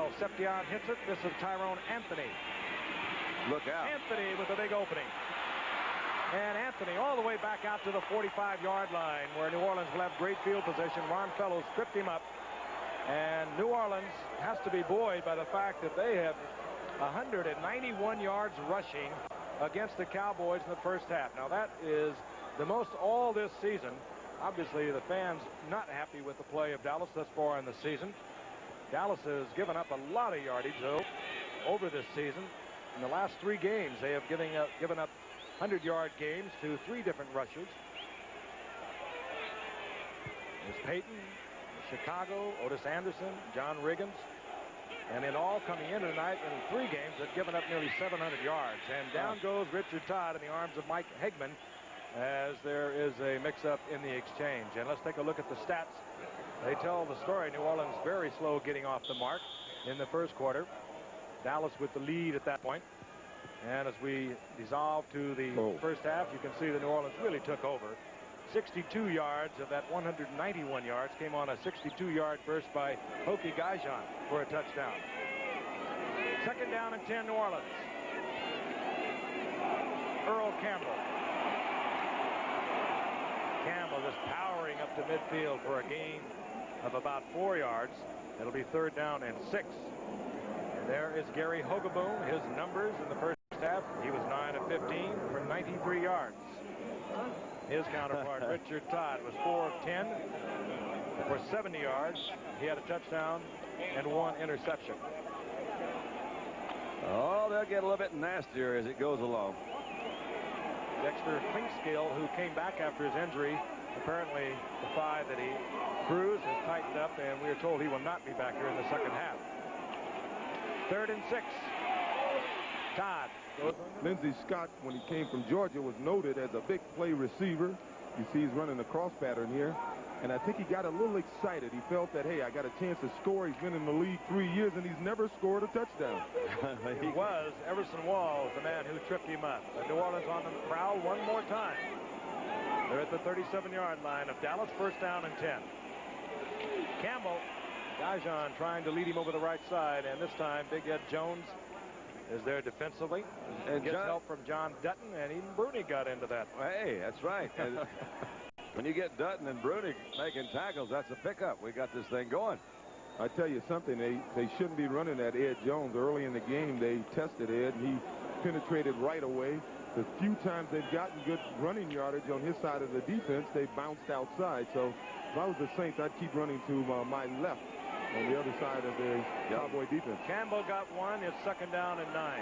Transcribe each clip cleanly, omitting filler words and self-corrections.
Well, Seption hits it. This is Tyrone Anthony. Look out. Anthony with a big opening. And Anthony all the way back out to the 45-yard line where New Orleans will have great field position. Ron Fellows tripped him up. And New Orleans has to be buoyed by the fact that they have 191 yards rushing against the Cowboys in the first half. Now, that is the most all this season. Obviously, the fans not happy with the play of Dallas thus far in the season. Dallas has given up a lot of yardage, though, over this season. In the last 3 games, they have given up 100-yard games to 3 different rushers. There's Peyton, Chicago, Otis Anderson, John Riggins. And then all coming in tonight in 3 games have given up nearly 700 yards. And down goes Richard Todd in the arms of Mike Hegman as there is a mix-up in the exchange. And let's take a look at the stats. They tell the story. New Orleans very slow getting off the mark in the first quarter. Dallas with the lead at that point. And as we dissolve to the first half, you can see that New Orleans really took over. 62 yards of that 191 yards came on a 62-yard burst by Hokie Gajan for a touchdown. Second down and 10, New Orleans. Earl Campbell. Campbell just powering up to midfield for a gain of about 4 yards. It'll be third down and 6. And there is Gary Hogaboom. His numbers in the first half, he was 9 of 15 for 93 yards. His counterpart, Richard Todd, was 4 of 10 for 70 yards. He had a touchdown and 1 interception. Oh, they'll get a little bit nastier as it goes along. Dexter Clinkscale, who came back after his injury, apparently the 5 that he bruised has tightened up, and we are told he will not be back here in the second half. Third and 6. Todd. Lindsey Scott, when he came from Georgia, was noted as a big play receiver. You see he's running the cross pattern here. And I think he got a little excited. He felt that, hey, I got a chance to score. He's been in the league 3 years, and he's never scored a touchdown. He was Everson Walls, the man who tripped him up. And New Orleans on the prowl one more time. They're at the 37-yard line of Dallas, first down and 10. Campbell, Gajan trying to lead him over the right side, and this time Big Ed Jones is there defensively and gets help from John Dutton, and even Bruni got into that. Hey, that's right. When you get Dutton and Bruni making tackles, that's a pickup. We got this thing going. I tell you something, they shouldn't be running at Ed Jones. Early in the game, they tested Ed, and he penetrated right away. The few times they've gotten good running yardage on his side of the defense, they bounced outside. So if I was the Saints, I'd keep running to my left on the other side of the Cowboy defense. Campbell got 1. It's second down and 9.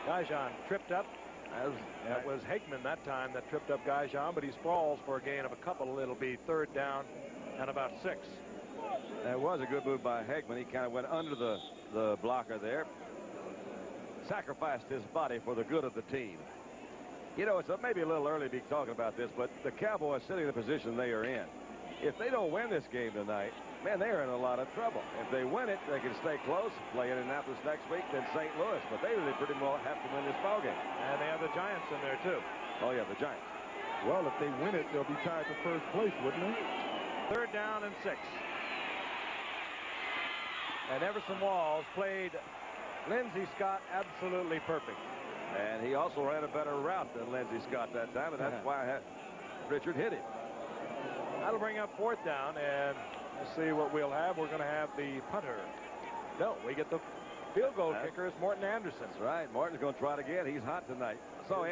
Gajan tripped up. That was Hegman that time that tripped up Gajan, but he sprawls for a gain of a couple. It'll be third down and about 6. That was a good move by Hegman. He kind of went under the blocker there. Sacrificed his body for the good of the team. You know, it's maybe a little early to be talking about this, but the Cowboys sitting in the position they are in. If they don't win this game tonight, man, they're in a lot of trouble. If they win it, they can stay close, play Indianapolis next week, then St. Louis. But they really pretty well have to win this ballgame. And they have the Giants in there, too. Oh, yeah, the Giants. Well, if they win it, they'll be tied for first place, wouldn't they? Third down and 6. And Everson Walls played Lindsey Scott absolutely perfect. And he also ran a better route than Lindsey Scott that time, and that's why Richard hit him. That'll bring up fourth down, and let's see what we'll have. We're going to have the punter. No, we get the field goal kicker. It's Morton Anderson. That's right. Morton's going to try it again. He's hot tonight. I saw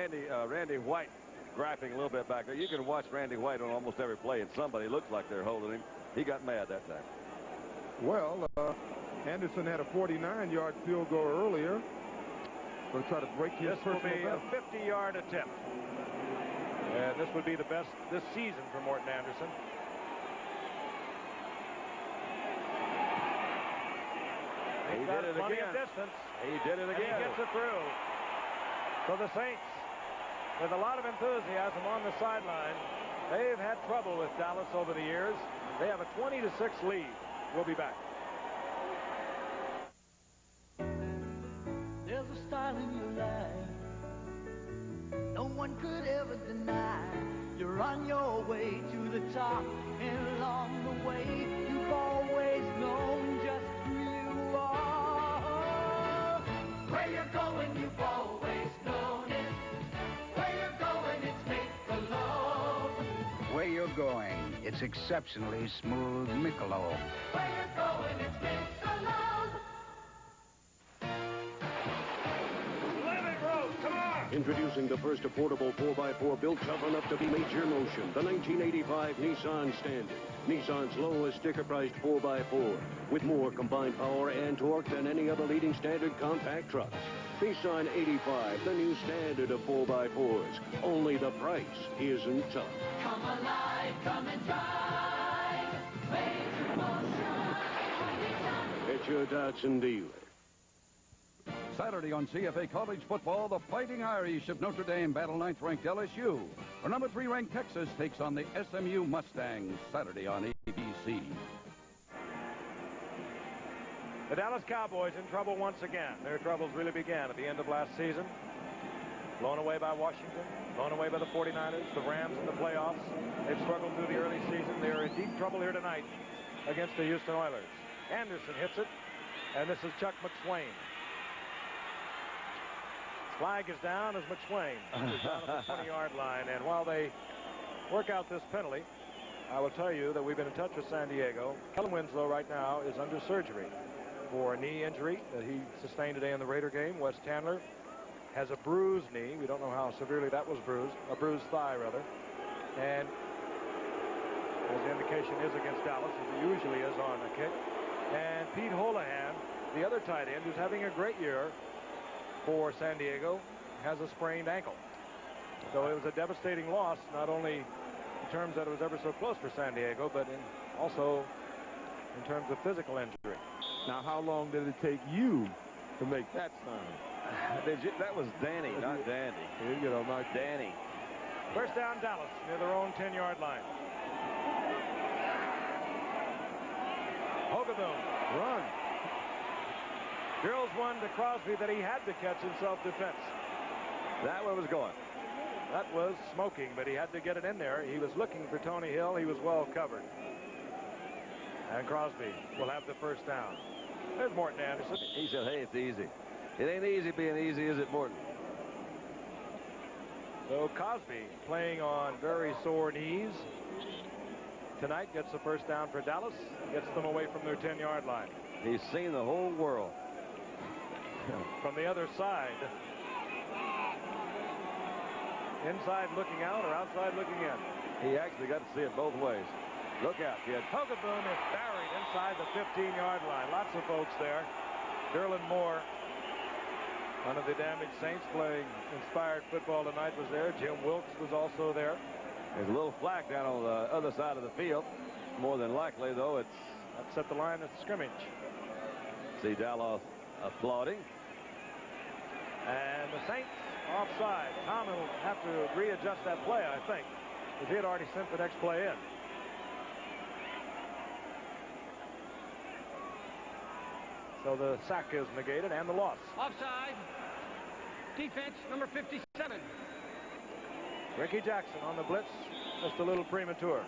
Randy White griping a little bit back there. You can watch Randy White on almost every play, and somebody looks like they're holding him. He got mad that time. Well, Anderson had a 49-yard field goal earlier. Going to try to break his personal best. This will be a 50-yard attempt. And this would be the best this season for Morton Anderson. He did it again. He did it again. And he gets it through. So the Saints, with a lot of enthusiasm on the sideline, they've had trouble with Dallas over the years. They have a 20-6 lead. We'll be back. There's a style in your life no one could ever deny. You're on your way to the top, and along the way you've always going. It's exceptionally smooth Michelob. Where you're going, it's Michelob. Introducing the first affordable 4x4 built tough enough to be major motion. The 1985 Nissan Standard. Nissan's lowest sticker-priced 4x4 with more combined power and torque than any other leading standard compact trucks. Nissan 85, the new standard of 4x4s. Only the price isn't tough. Come alive, come and drive. Major motion. It's your Datsun dealer. Saturday on CFA College football, the Fighting Irish of Notre Dame battle 9th-ranked LSU. Or number 3-ranked Texas takes on the SMU Mustangs. Saturday on ABC. The Dallas Cowboys in trouble once again. Their troubles really began at the end of last season. Blown away by Washington, blown away by the 49ers, the Rams in the playoffs. They've struggled through the early season. They're in deep trouble here tonight against the Houston Oilers. Anderson hits it, and this is Chuck McSwain. Flag is down as McSwain is down at the 20-yard line. And while they work out this penalty, I will tell you that we've been in touch with San Diego. Kellen Winslow right now is under surgery for a knee injury that he sustained today in the Raider game. Wes Chandler has a bruised knee. We don't know how severely that was bruised. A bruised thigh, rather. And as the indication is against Dallas, as it usually is on a kick. And Pete Holohan, the other tight end, who's having a great year for San Diego, has a sprained ankle. So it was a devastating loss, not only in terms that it was ever so close for San Diego, but also in terms of physical injury. Now, how long did it take you to make that sign? That was Danny, not Dandy. You know, not Danny. First down, Dallas, near their own 10-yard line. Hogaboom. Run. Drills one to Crosby that he had to catch in self-defense. That one was going. That was smoking, but he had to get it in there. He was looking for Tony Hill. He was well covered. And Crosby will have the first down. There's Morton Anderson. He said, hey, it's easy. It ain't easy being easy, is it, Morton? So Cosby playing on very sore knees tonight gets the first down for Dallas. Gets them away from their 10-yard line. He's seen the whole world. From the other side. Inside looking out or outside looking in? He actually got to see it both ways. Look out, kid. Hogaboom is buried inside the 15-yard line. Lots of folks there. Derlin Moore, one of the damaged Saints playing inspired football tonight, was there. Jim Wilkes was also there. There's a little flag down on the other side of the field. More than likely, though, it's... That's at the line of scrimmage. See Dallas applauding. And the Saints offside. Tom will have to readjust that play, I think, because he had already sent the next play in. So the sack is negated and the loss. Offside. Defense, number 57. Ricky Jackson on the blitz, just a little premature.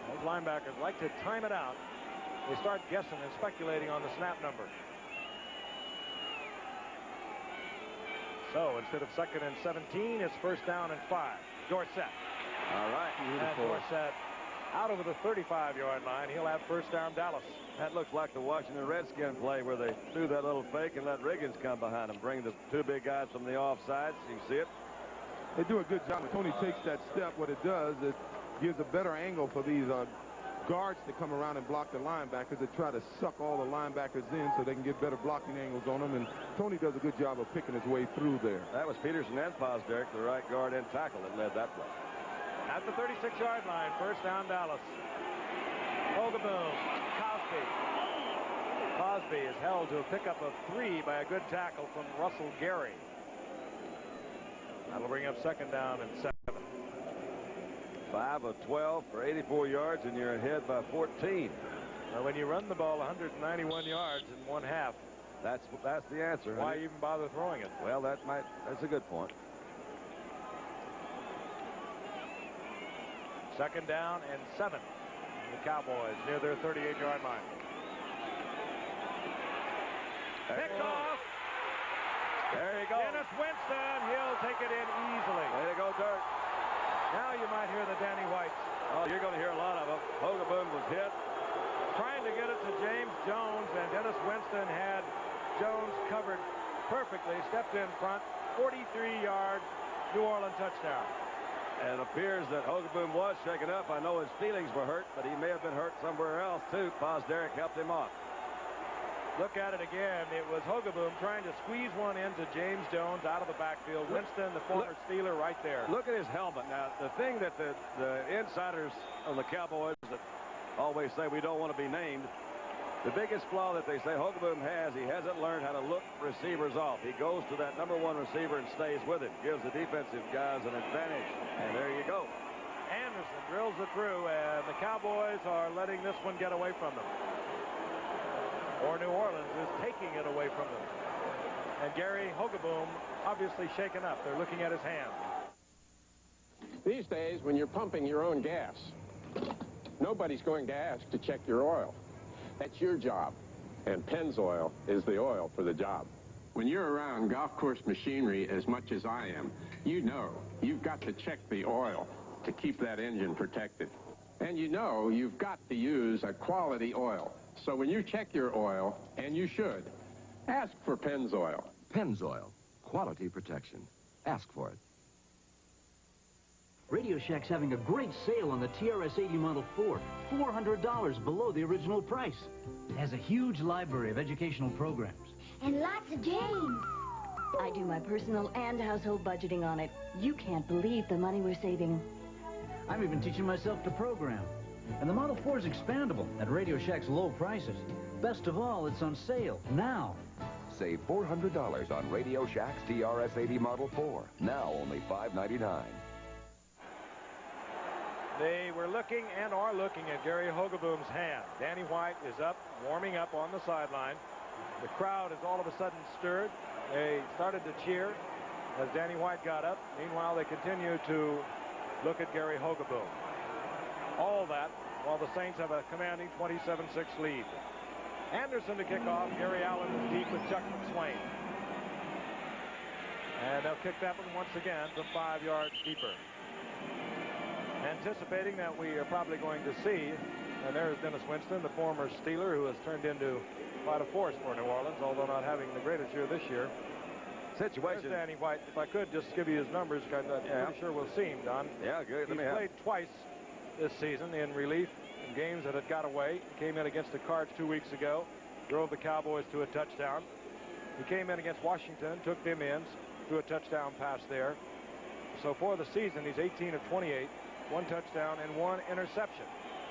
Those linebackers like to time it out. They start guessing and speculating on the snap number. So instead of 2nd and 17, it's 1st down and 5. Dorsett. All right. And Dorsett out over the 35-yard line. He'll have 1st down Dallas. That looks like the Washington Redskin play where they threw that little fake and let Riggins come behind him, bring the two big guys from the offsides. You can see it. They do a good job. When Tony takes that step, what it does is gives a better angle for these guards to come around and block the linebackers. They try to suck all the linebackers in so they can get better blocking angles on them. And Tony does a good job of picking his way through there. That was Peterson and Posderick, the right guard and tackle, that led that play. At the 36-yard line, 1st down Dallas. Hogaboom. Cosby. Cosby is held to a pickup of 3 by a good tackle from Russell Gary. That'll bring up 2nd down and 7. 5 of 12 for 84 yards, and you're ahead by 14. Now, when you run the ball 191 yards in one half, that's the answer. Why even bother throwing it? Well, that's a good point. 2nd down and 7. The Cowboys near their 38-yard line. Picked off. There you go. Dennis Winston. He'll take it in easily. Way to go, Dirk. Now you might hear the Danny Whites. Oh, you're going to hear a lot of them. Hogaboom was hit. Trying to get it to James Jones, and Dennis Winston had Jones covered perfectly, stepped in front, 43-yard New Orleans touchdown. And it appears that Hogaboom was shaken up. I know his feelings were hurt, but he may have been hurt somewhere else, too. Paz Derrick helped him off. Look at it again. It was Hogaboom trying to squeeze one into James Jones out of the backfield. Winston, the former Steeler, right there. Look at his helmet. Now, the thing that the insiders of the Cowboys that always say we don't want to be named, the biggest flaw that they say Hogaboom has, he hasn't learned how to look receivers off. He goes to that #1 receiver and stays with him. Gives the defensive guys an advantage. And there you go. Anderson drills it through, and the Cowboys are letting this one get away from them. Or New Orleans is taking it away from them. And Gary Hogaboom obviously shaken up. They're looking at his hand. These days, when you're pumping your own gas, nobody's going to ask to check your oil. That's your job. And Pennzoil is the oil for the job. When you're around golf course machinery as much as I am, you know you've got to check the oil to keep that engine protected. And you know you've got to use a quality oil. So when you check your oil, and you should, ask for Pennzoil. Pennzoil, quality protection. Ask for it. Radio Shack's having a great sale on the TRS-80 Model 4, $400 below the original price. It has a huge library of educational programs. And lots of games. I do my personal and household budgeting on it. You can't believe the money we're saving. I'm even teaching myself to program. And the Model 4 is expandable at Radio Shack's low prices. Best of all, it's on sale now. Save $400 on Radio Shack's TRS-80 Model 4. Now only $5.99. They were looking and are looking at Gary Hogaboom's hand. Danny White is up, warming up on the sideline. The crowd is all of a sudden stirred. They started to cheer as Danny White got up. Meanwhile, they continue to look at Gary Hogaboom. All that while the Saints have a commanding 27-6 lead. Anderson to kick off. Gary Allen is deep with Chuck McSwain. And they'll kick that one once again from 5 yards deeper. Anticipating that we are probably going to see, and there's Dennis Winston, the former Steeler, who has turned into quite a force for New Orleans, although not having the greatest year this year. Situation. There's Danny White. If I could just give you his numbers, I'm pretty sure we'll see him, Don. Yeah, good. He's played twice this season in relief in games that had got away. He came in against the Cards 2 weeks ago, drove the Cowboys to a touchdown. He came in against Washington, took them in, threw a touchdown pass there. So for the season, he's 18 of 28, 1 touchdown and 1 interception.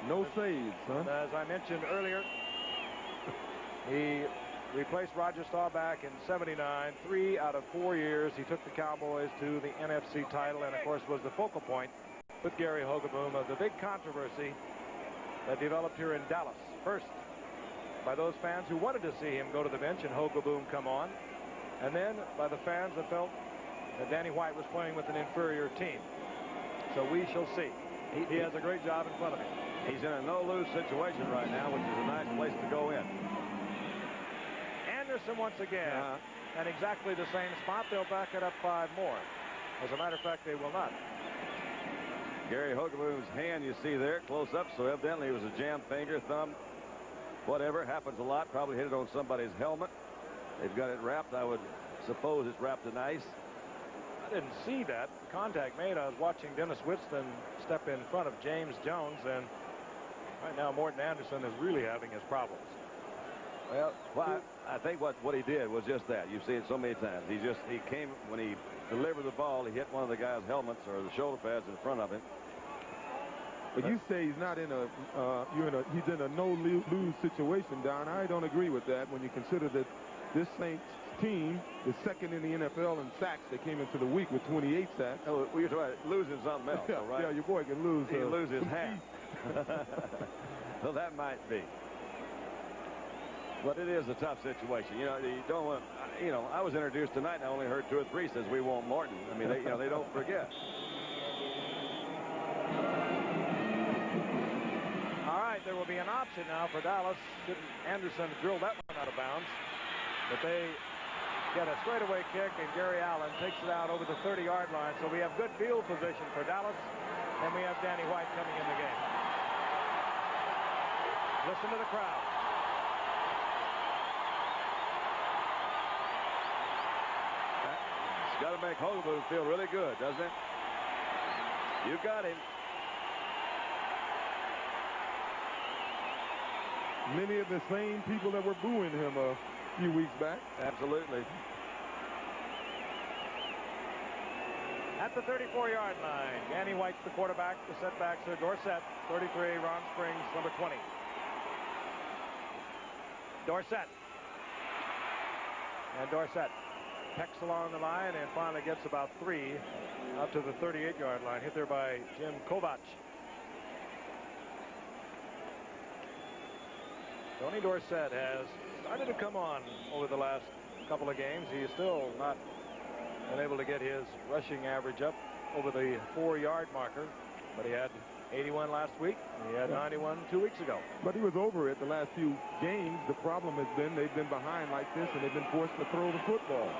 No saves, huh? As I mentioned earlier, he replaced Roger Staubach in '79. 3 out of 4 years, he took the Cowboys to the NFC title and, of course, was the focal point with Gary Hogaboom of the big controversy that developed here in Dallas. First, by those fans who wanted to see him go to the bench and Hogaboom come on, and then by the fans that felt that Danny White was playing with an inferior team. So we shall see. He has a great job in front of him. He's in a no-lose situation right now, which is a nice place to go in. Anderson once again, and exactly the same spot. They'll back it up 5 more. As a matter of fact, they will not. Gary Hogaboom's hand you see there close up, so evidently it was a jammed finger, thumb, whatever. Happens a lot. Probably hit it on somebody's helmet. They've got it wrapped. I would suppose it's wrapped in ice. I didn't see that contact made. I was watching Dennis Winston step in front of James Jones, and right now Morton Anderson is really having his problems. Well, I think what he did was just that. You see it so many times. He came, when he delivered the ball, he hit one of the guy's helmets or the shoulder pads in front of him. But you say he's not in he's in a no-lose situation, Don. I don't agree with that when you consider that this Saints team is second in the NFL in sacks. They came into the week with 28 sacks. Oh, you're talking about losing something else, yeah, right? Yeah, your boy can lose. He can lose his hat. Well, that might be. But it is a tough situation. You know, you don't want. You know, I was introduced tonight, and I only heard 2 or 3 says we want Morton. I mean, they don't forget. All right, there will be an option now for Dallas. Anderson drilled that one out of bounds, but they get a straightaway kick, and Gary Allen takes it out over the 30-yard line. So we have good field position for Dallas, and we have Danny White coming in the game. Listen to the crowd. It's got to make Hogaboom feel really good, doesn't it? You got him. Many of the same people that were booing him a few weeks back. Absolutely. At the 34-yard line, Danny White's the quarterback. The setbacks are Dorsett, 33, Ron Springs, number 20. Dorsett. And Dorsett pecks along the line and finally gets about 3 up to the 38-yard line. Hit there by Jim Kovach. Tony Dorsett has started to come on over the last couple of games. He is still not been able to get his rushing average up over the 4-yard marker, but he had 81 last week, and he had 91 2 weeks ago. But he was over it the last few games. The problem has been they've been behind like this, and they've been forced to throw the football.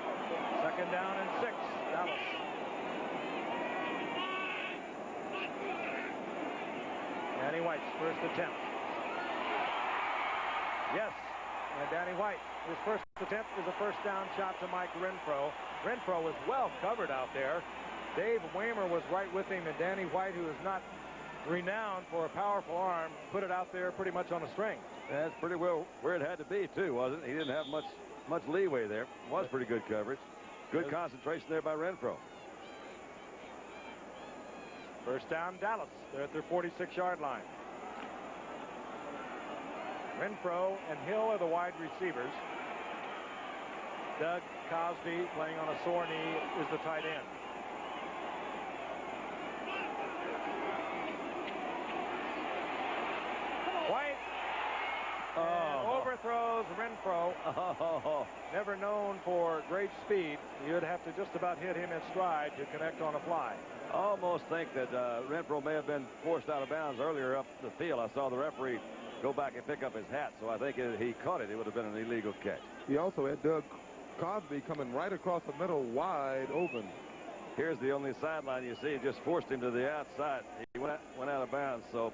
Second down and 6, Dallas. Danny White's first attempt. Yes, and Danny White, his first attempt is a first down shot to Mike Renfro. Renfro was well covered out there. Dave Waymer was right with him, and Danny White, who is not renowned for a powerful arm, put it out there pretty much on a string. That's pretty well where it had to be, too, wasn't it? He didn't have much leeway there. It was pretty good coverage. Good concentration there by Renfro. First down, Dallas. They're at their 46-yard line. Renfro and Hill are the wide receivers. Doug Cosby, playing on a sore knee, is the tight end. White overthrows Renfro. Never known for great speed. You'd have to just about hit him in stride to connect on a fly. I almost think that Renfro may have been forced out of bounds earlier up the field. I saw the referee go back and pick up his hat, so I think if he caught it, it would have been an illegal catch. He also had Doug Cosby coming right across the middle, wide open. Here's the only sideline you see. Just forced him to the outside. He went out of bounds, so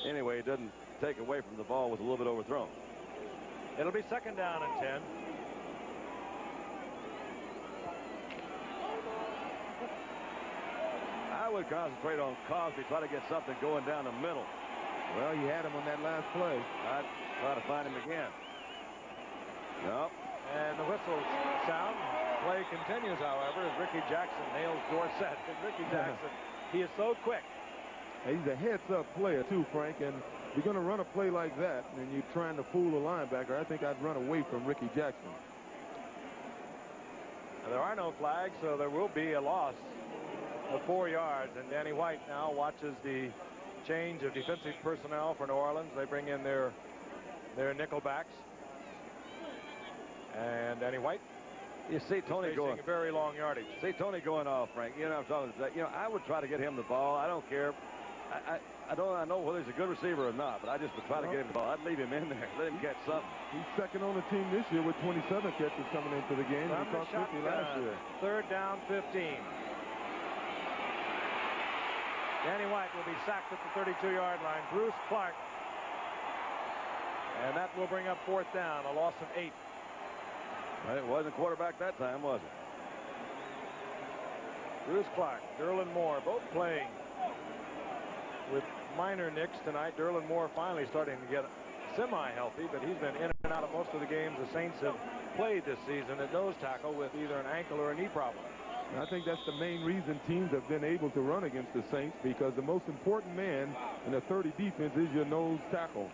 anyway, it doesn't take away from the ball. Was a little bit overthrown. It'll be second down and 10. I would concentrate on Cosby, try to get something going down the middle. Well, you had him on that last play. I'd try to find him again. No. And the whistle sound. Play continues, however, as Ricky Jackson nails Dorsett. And Ricky Jackson, he is so quick. He's a heads-up player, too, Frank. And if you're going to run a play like that and you're trying to fool a linebacker, I think I'd run away from Ricky Jackson. There are no flags, so there will be a loss of 4 yards. And Danny White now watches the change of defensive personnel for New Orleans. They bring in their nickelbacks. And Danny White, you see Tony going a very long yardage. See Tony going off, Frank. You know I'm talking about. You know, I would try to get him the ball. I don't care. I know whether he's a good receiver or not, but I just would try to get him the ball. I'd leave him in there, let him catch something. He's second on the team this year with 27 catches coming into the game. He caught 50 last year. Third down, 15. Danny White will be sacked at the 32-yard line. Bruce Clark. And that will bring up fourth down, a loss of 8. Well, it wasn't quarterback that time, was it? Bruce Clark, Derlin Moore, both playing with minor nicks tonight. Derlin Moore finally starting to get semi-healthy, but he's been in and out of most of the games the Saints have played this season at nose tackle with either an ankle or a knee problem. I think that's the main reason teams have been able to run against the Saints, because the most important man in a 30 defense is your nose tackle.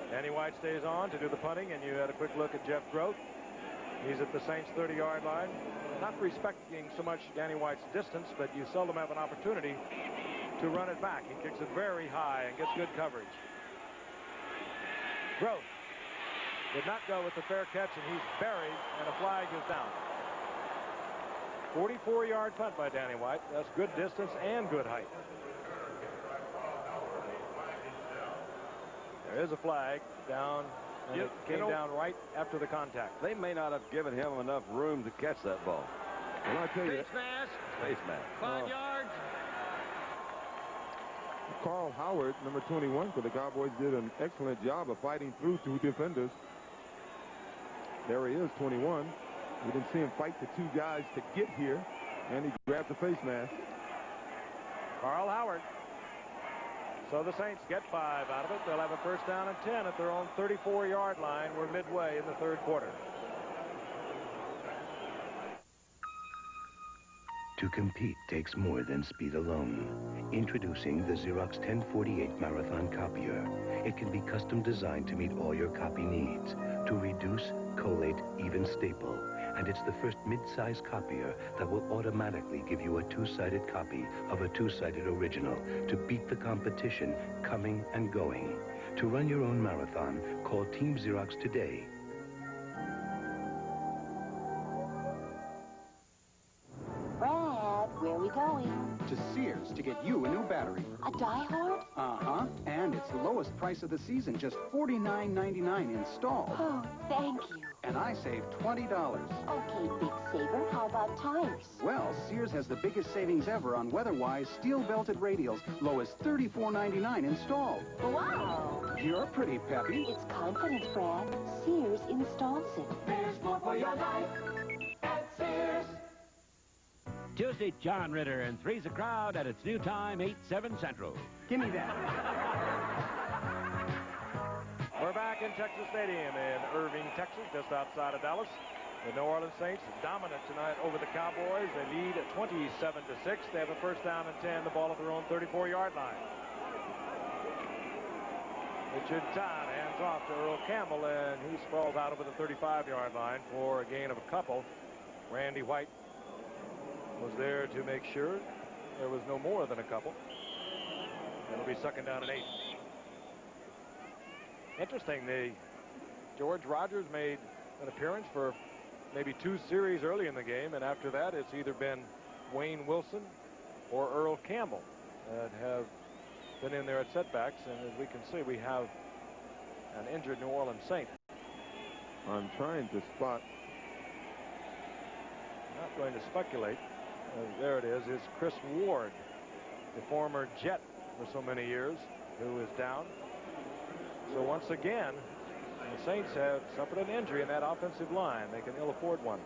Danny White stays on to do the punting, and you had a quick look at Jeff Groth. He's at the Saints' 30-yard line. Not respecting so much Danny White's distance, but you seldom have an opportunity to run it back. He kicks it very high and gets good coverage. Groth did not go with the fair catch, and he's buried, and a flag is down. 44-yard punt by Danny White. That's good distance and good height. There is a flag down And it came down right after the contact. They may not have given him enough room to catch that ball. And I tell you, Face mask. Face mask. 5 yards. Carl Howard, number 21 for the Cowboys, did an excellent job of fighting through 2 defenders. There he is, 21. We didn't see him fight the 2 guys to get here, and he grabbed the face mask. Carl Howard. So the Saints get 5 out of it. They'll have a first down and 10 at their own 34-yard line. We're midway in the 3rd quarter. To compete takes more than speed alone. Introducing the Xerox 1048 Marathon Copier. It can be custom designed to meet all your copy needs. To reduce, collate, even staple. And it's the first mid-size copier that will automatically give you a 2-sided copy of a 2-sided original to beat the competition coming and going. To run your own marathon, call Team Xerox today. Brad, where are we going? To Sears to get you a new battery. A diehard? Uh-huh. And it's the lowest price of the season, just $49.99 installed. Oh, thank you. And I saved $20. Okay, big saver. How about tires? Well, Sears has the biggest savings ever on weather-wise steel-belted radials, low as $34.99 installed. Wow! You're pretty peppy. It's confidence, Brad. Sears installs it. There's more for your life at Sears. Tuesday, John Ritter and Three's a Crowd at its new time, 8/7 Central. Give me that. We're back in Texas Stadium in Irving, Texas, just outside of Dallas. The New Orleans Saints dominant tonight over the Cowboys. They lead at 27-6. They have a first down and 10, the ball at their own 34-yard line. Richard Todd hands off to Earl Campbell, and he sprawls out over the 35-yard line for a gain of a couple. Randy White was there to make sure there was no more than a couple. It'll be second down and 8. Interesting, George Rogers made an appearance for maybe 2 series early in the game, and after that it's either been Wayne Wilson or Earl Campbell that have been in there at setbacks, and as we can see, we have an injured New Orleans Saint. I'm trying to spot. Not going to speculate. There it is Chris Ward, the former Jet for so many years, who is down. So once again, the Saints have suffered an injury in that offensive line. They can ill afford one.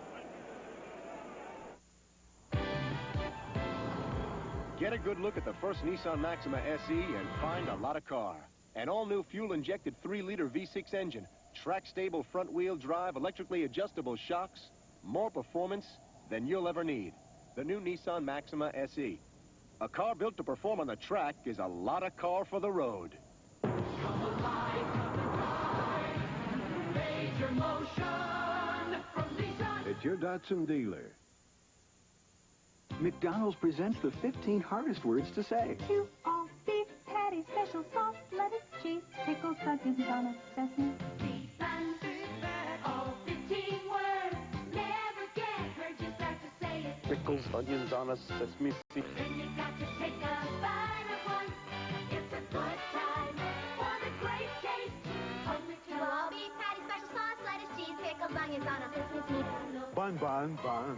Get a good look at the first Nissan Maxima SE and find a lot of car. An all-new fuel-injected 3-liter V6 engine, track-stable front-wheel drive, electrically adjustable shocks, more performance than you'll ever need. The new Nissan Maxima SE. A car built to perform on the track is a lot of car for the road. Major motion from Nissan. It's your Datsun dealer. McDonald's presents the 15 hardest words to say. 2 all beef patty, special sauce, lettuce, cheese, pickles, onions on a sesame. Beef and all 15 words. Never get hurt, just have to say it. Pickles, onions on a sesame seed. Then you got to take a bite at once. It's a good time for the great taste of McDonald's. All beef patty, special sauce, lettuce, cheese, pickles, onions on a sesame seed. Bun, bun, bun.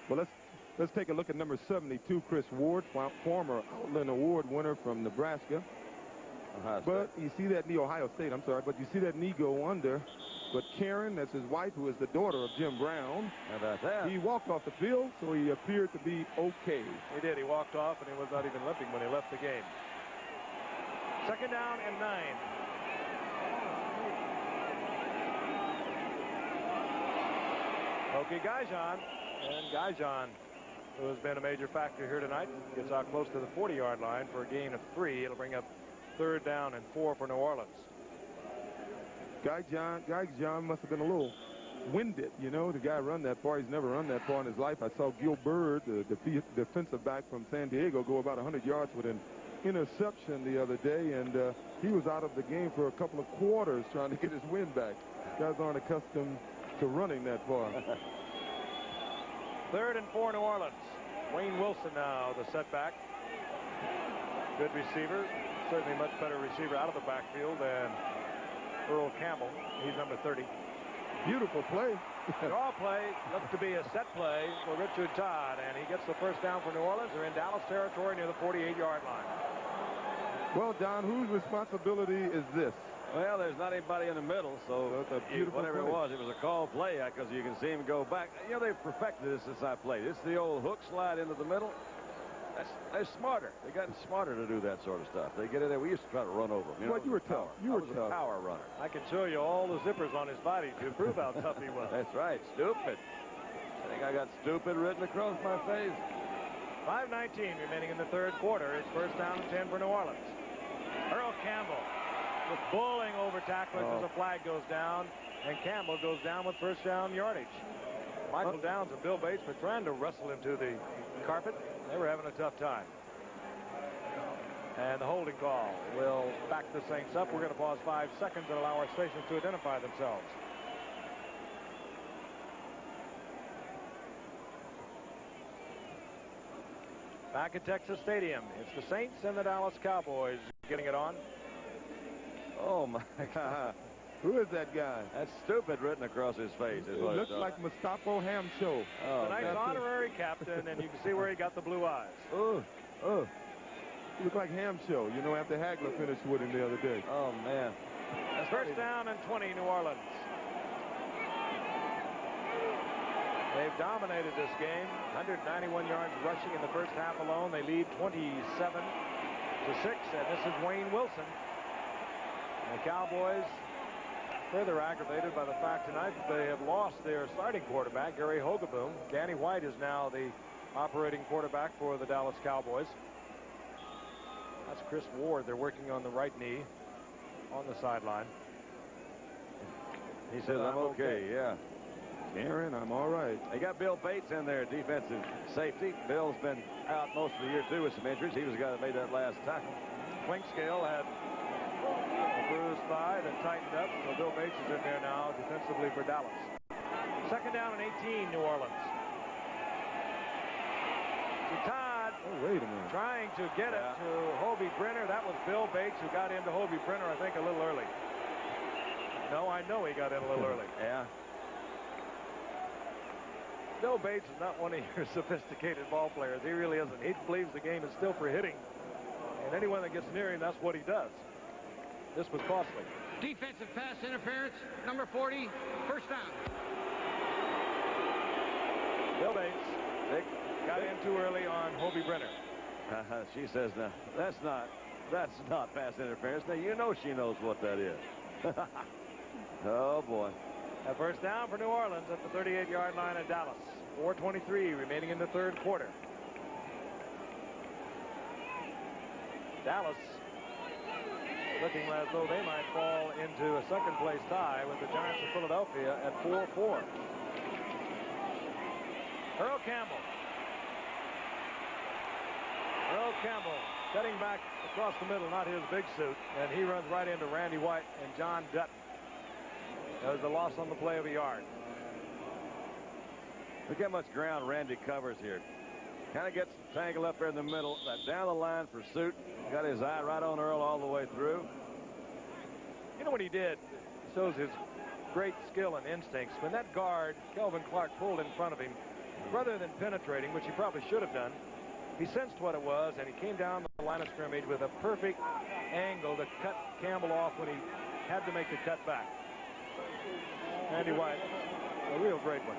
Well, let's take a look at number 72, Chris Ward, former Outland Award winner from Nebraska. But you see that knee, Ohio State, I'm sorry, but you see that knee go under. But Karen, that's his wife, who is the daughter of Jim Brown. How about that? He walked off the field, so he appeared to be okay. He did. He walked off, and he was not even limping when he left the game. Second down and 9. Okay, Gajan. And Gajan, who has been a major factor here tonight, gets out close to the 40-yard line for a gain of 3. It'll bring up third down and 4 for New Orleans. Gajan must have been a little winded, you know. The guy run that far. He's never run that far in his life. I saw Gil Bird, the defensive back from San Diego, go about 100 yards with an interception the other day, and he was out of the game for a couple of quarters trying to get his wind back. Guys aren't accustomed to running that far. Third and 4 New Orleans. Wayne Wilson now the setback. Good receiver. Certainly much better receiver out of the backfield than Earl Campbell. He's number 30. Beautiful play. Draw play looked to be a set play for Richard Todd, and he gets the first down for New Orleans. They're in Dallas territory near the 48-yard line. Well, Don, whose responsibility is this? Well, there's not anybody in the middle, so that's a beautiful whatever play. it was a called play because you can see him go back. You know, they've perfected this since I played. It's the old hook slide into the middle. They're smarter. They've gotten smarter to do that sort of stuff. They get in there. We used to try to run over them. Well, you were tough. You were tough. A power runner. I can show you all the zippers on his body to prove how tough he was. That's right. Stupid. I think I got stupid written across my face. 5:19 remaining in the third quarter. It's first down and 10 for New Orleans. Earl Campbell with bowling over tacklers as a flag goes down, and Campbell goes down with first down yardage. Michael Downs and Bill Bates were trying to wrestle him to the carpet. They were having a tough time. And the holding call will back the Saints up. We're going to pause 5 seconds and allow our stations to identify themselves. Back at Texas Stadium, it's the Saints and the Dallas Cowboys getting it on. Oh, my God. Who is that guy? That's stupid written across his face. It looks like Mustafa Hamsho. Oh, tonight's honorary captain, and you can see where he got the blue eyes. Oh. He looked like Hamsho, you know, after Hagler finished with him the other day. Oh, man. That's first down and 20, New Orleans. They've dominated this game. 191 yards rushing in the first half alone. They lead 27-6, and this is Wayne Wilson. And the Cowboys further aggravated by the fact tonight that they have lost their starting quarterback, Gary Hogaboom. Danny White is now the operating quarterback for the Dallas Cowboys. That's Chris Ward. They're working on the right knee on the sideline. He says, I'm okay, yeah. Aaron, I'm all right. They got Bill Bates in there, defensive safety. Bill's been out most of the year, too, with some injuries. He was the guy that made that last tackle. Clinkscale had a bruised thigh that tightened up, so Bill Bates is in there now defensively for Dallas. Second down and 18, New Orleans. To Todd. Oh, wait a minute. Trying to get it to Hobie Brenner. That was Bill Bates who got into Hobie Brenner, I think, a little early. No, I know he got in a little early. Yeah. Bill Bates is not one of your sophisticated ball players. He really isn't. He believes the game is still for hitting. And anyone that gets near him, that's what he does. This was costly. Defensive pass interference, number 40, first down. Bill Bates got in too early on Hobie Brenner. She says, no, that's not pass interference. Now, you know she knows what that is. Oh, boy. A first down for New Orleans at the 38-yard line at Dallas. 4:23 remaining in the third quarter. Dallas looking as though they might fall into a second-place tie with the Giants of Philadelphia at 4-4. Earl Campbell. Earl Campbell cutting back across the middle, not his big suit, and he runs right into Randy White and John Dutton. There's a loss on the play of a yard. Look how much ground Randy covers here. Kind of gets tangled up there in the middle. Down the line pursuit. Got his eye right on Earl all the way through. You know what he did? Shows his great skill and instincts. When that guard, Kelvin Clark, pulled in front of him, rather than penetrating, which he probably should have done, he sensed what it was, and he came down the line of scrimmage with a perfect angle to cut Campbell off when he had to make the cut back. Randy White, a real great one.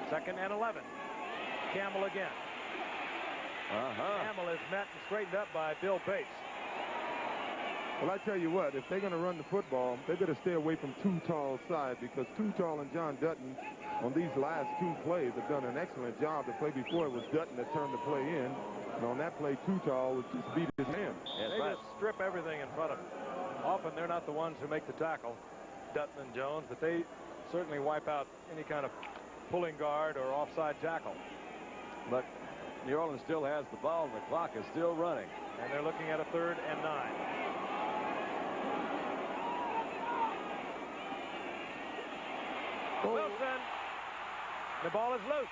Second and 11. Campbell again. Campbell is met and straightened up by Bill Bates. Well, I tell you what, if they're going to run the football, they better stay away from Too Tall's side, because Too Tall and John Dutton on these last two plays have done an excellent job. The play before, it was Dutton that turned the play in, and on that play, Too Tall was just beat his man. They just strip everything in front of them. Often they're not the ones who make the tackle, Dutton and Jones, but they certainly wipe out any kind of pulling guard or offside tackle. But New Orleans still has the ball, and the clock is still running. And they're looking at a 3rd and 9. Wilson, the ball is loose.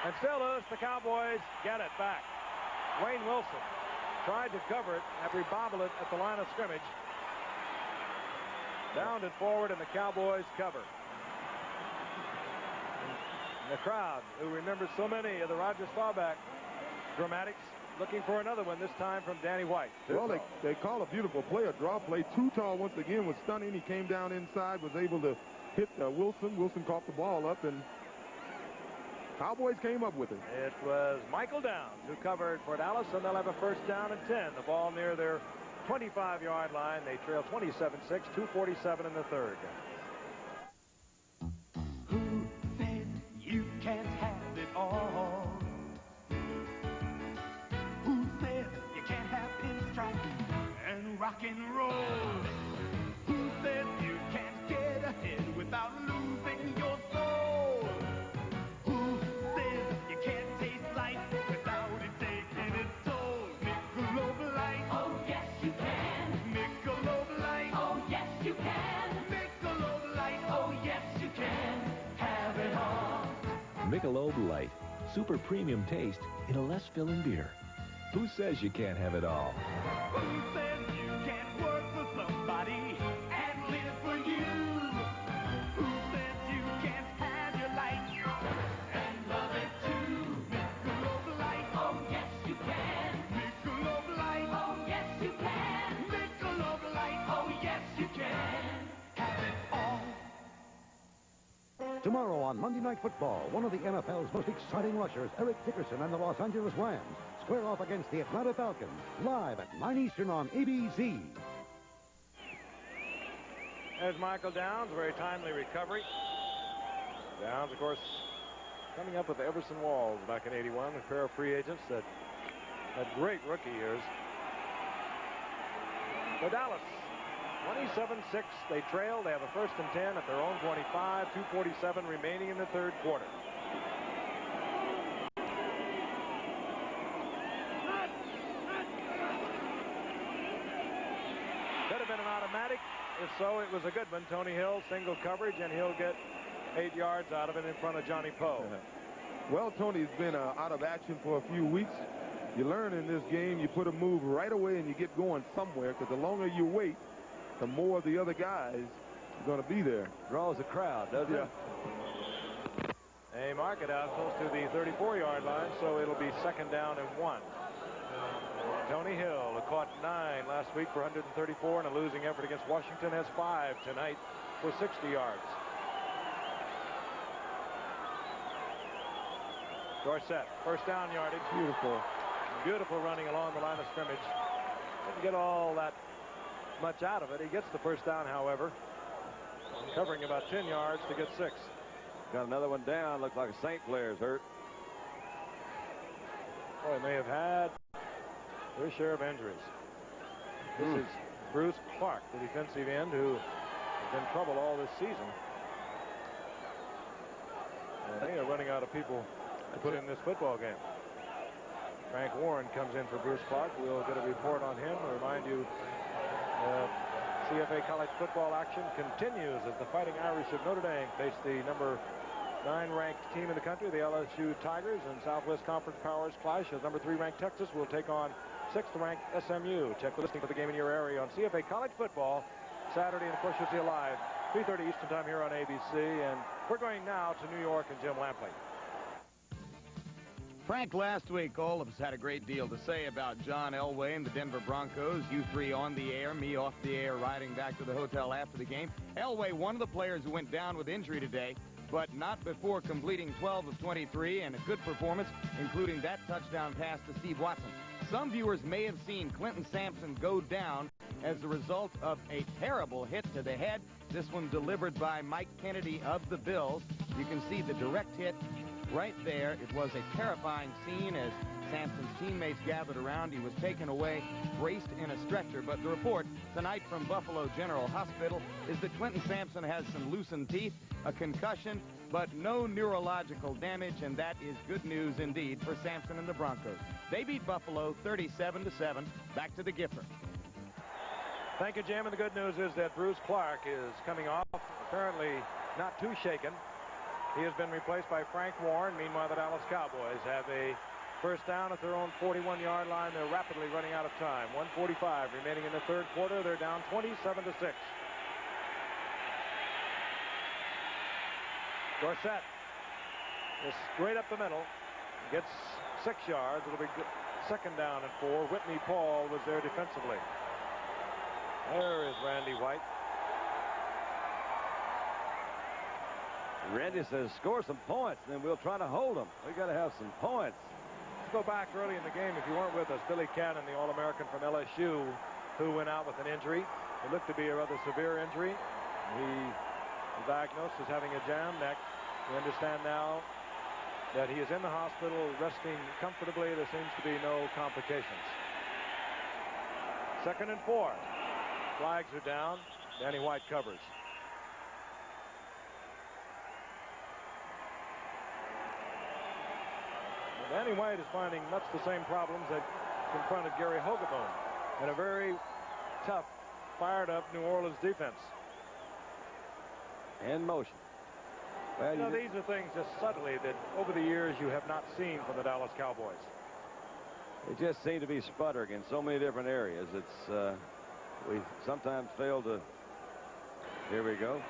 And still loose, the Cowboys get it back. Wayne Wilson tried to cover it after he bobbled it at the line of scrimmage. Downed it forward, and the Cowboys cover. And the crowd, who remembers so many of the Roger Staubach dramatics, looking for another one, this time from Danny White. Well, they call a beautiful play, a draw play. Too Tall, once again, was stunning. He came down inside, was able to hit Wilson. Wilson caught the ball up, and Cowboys came up with it. It was Michael Downs who covered for Dallas, and they'll have a first down and 10. The ball near their 25-yard line. They trail 27-6, 2:47 in the third. Who said you can't have it all? Who said you can't have pinstripe and rock and roll? Who said you can't get ahead without losing your soul? Who said you can't taste life without it taking its toll? Michelob Light. Oh, yes, you can. Michelob Light. Oh, yes, you can. Michelob Light. Oh, yes, you can. Have it all. Michelob Light. Super premium taste in a less filling beer. Who says you can't have it all? Who says you can't work for somebody and live for you? Who says you can't have your life and love it too? Michelob Light. Oh, yes, you can. Michelob Light. Oh, yes, you can. Michelob Light. Oh, yes, you can. Have it all. Tomorrow on Monday Night Football, one of the NFL's most exciting rushers, Eric Dickerson and the Los Angeles Rams, square off against the Atlanta Falcons, live at 9 Eastern on ABC. There's Michael Downs, very timely recovery. Downs, of course, coming up with Everson Walls back in '81, a pair of free agents that had great rookie years. For Dallas, 27-6, they trail. They have a first and 10 at their own 25, 2:47 remaining in the third quarter. Could have been an automatic. If so, it was a good one. Tony Hill, single coverage, and he'll get 8 yards out of it in front of Johnny Poe. Well, Tony's been out of action for a few weeks. You learn in this game, you put a move right away and you get going somewhere, because the longer you wait, the more the other guys are going to be there. Draws a crowd, doesn't it? They mark it out close to the 34-yard line, so it'll be second down and 1. Tony Hill, who caught 9 last week for 134 in a losing effort against Washington, has 5 tonight for 60 yards. Dorsett, first down yardage. Beautiful running along the line of scrimmage. Didn't get all that much out of it. He gets the first down, however, covering about 10 yards to get 6. Got another one down. Looks like a St. Clair's hurt. Boy, they have had their share of injuries. This is Bruce Clark, the defensive end, who has been in trouble all this season. And they are running out of people to put in this football game. Frank Warren comes in for Bruce Clark. We'll get a report on him. I'll remind you, CFA college football action continues as the Fighting Irish of Notre Dame face the number 9 ranked team in the country, the LSU Tigers, and Southwest Conference powers clash as number 3 ranked Texas will take on 6th ranked SMU. Check the listing for the game in your area on CFA college football Saturday, and of course you'll see it live 3:30 Eastern time here on ABC. And we're going now to New York and Jim Lampley. Frank, last week, all of us had a great deal to say about John Elway and the Denver Broncos. You three on the air, me off the air, riding back to the hotel after the game. Elway, one of the players who went down with injury today, but not before completing 12 of 23 and a good performance, including that touchdown pass to Steve Watson. Some viewers may have seen Clinton Sampson go down as a result of a terrible hit to the head. This one delivered by Mike Kennedy of the Bills. You can see the direct hit right there. It was a terrifying scene as Sampson's teammates gathered around. He was taken away, braced in a stretcher. But the report tonight from Buffalo General Hospital is that Clinton Sampson has some loosened teeth, a concussion, but no neurological damage, and that is good news indeed for Sampson and the Broncos. They beat Buffalo 37-7. Back to the Giffer. Thank you, Jim. And the good news is that Bruce Clark is coming off, apparently not too shaken. He has been replaced by Frank Warren. Meanwhile, the Dallas Cowboys have a first down at their own 41-yard line. They're rapidly running out of time. 1:45 remaining in the third quarter. They're down 27-6. Dorsett is straight up the middle. Gets 6 yards. It'll be second down and 4. Whitney Paul was there defensively. There is Randy White. Randy says, score some points, and then we'll try to hold them. We got to have some points. Let's go back early in the game. If you weren't with us, Billy Cannon, the All-American from LSU, who went out with an injury. It looked to be a rather severe injury. He was diagnosed as having a jammed neck. We understand now that he is in the hospital resting comfortably. There seems to be no complications. Second and 4. Flags are down. Danny White covers. Danny White is finding much the same problems that confronted Gary Hogebone in a very tough, fired-up New Orleans defense. And motion. Well, you know, these are things just subtly that over the years you have not seen from the Dallas Cowboys. They just seem to be sputtering in so many different areas. It's we sometimes fail to. Here we go.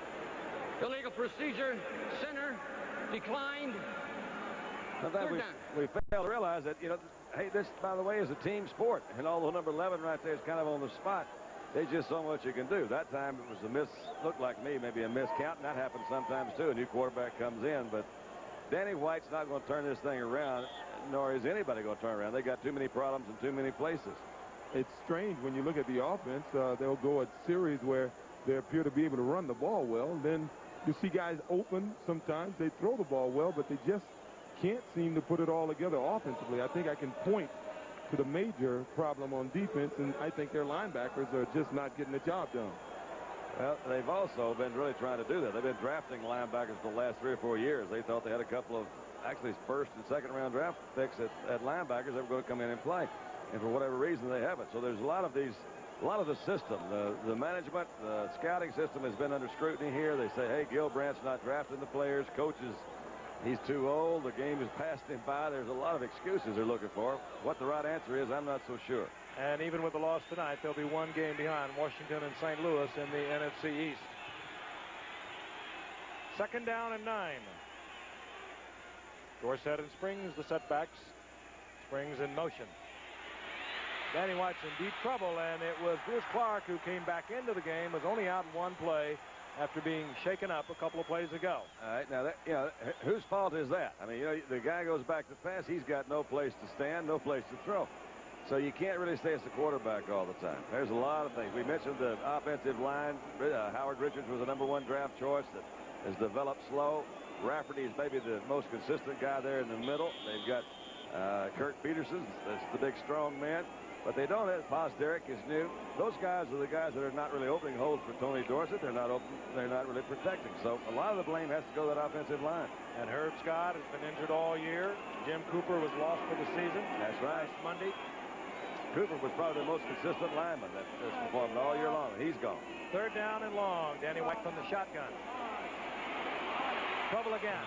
Illegal procedure. Center declined. Sometimes we fail to realize that, you know, hey, this, by the way, is a team sport. And although number 11 right there is kind of on the spot, there's just so much you can do. That time it was a miss, looked like me, maybe a miscount, and that happens sometimes too. A new quarterback comes in, but Danny White's not going to turn this thing around, nor is anybody going to turn around. They got too many problems in too many places. It's strange when you look at the offense. They'll go a series where they appear to be able to run the ball well. And then you see guys open sometimes. They throw the ball well, but they just can't seem to put it all together offensively. I think I can point to the major problem on defense, and I think their linebackers are just not getting the job done. Well, they've also been really trying to do that. They've been drafting linebackers for the last 3 or 4 years. They thought they had a couple of actually first and second round draft picks at linebackers that were going to come in and play. And for whatever reason, they haven't. So there's a lot of the system, the management, the scouting system has been under scrutiny here. They say, hey, Gilbrandt's not drafting the players. Coaches, he's too old. The game has passed him by. There's a lot of excuses they're looking for. What the right answer is, I'm not so sure. And even with the loss tonight, they'll be 1 game behind Washington and St. Louis in the NFC East. Second down and 9. Dorsett and Springs, the setbacks. Springs in motion. Danny White's in deep trouble, and it was Bruce Clark who came back into the game, was only out in 1 play after being shaken up a couple of plays ago. All right, now, whose fault is that? I mean, you know, the guy goes back to pass. He's got no place to stand, no place to throw. So you can't really stay as the quarterback all the time. There's a lot of things. We mentioned the offensive line. Howard Richards was a #1 draft choice that has developed slow. Rafferty is maybe the most consistent guy there in the middle. They've got Kirk Peterson. That's the big, strong man. But they don't have Derek is new. Those guys are the guys that are not really opening holes for Tony Dorsett. They're not open. They're not really protecting. So a lot of the blame has to go to that offensive line. And Herb Scott has been injured all year. Jim Cooper was lost for the season. That's right. Last Monday. Cooper was probably the most consistent lineman that's performed all year long. He's gone. Third down and long. Danny White from the shotgun. Trouble again.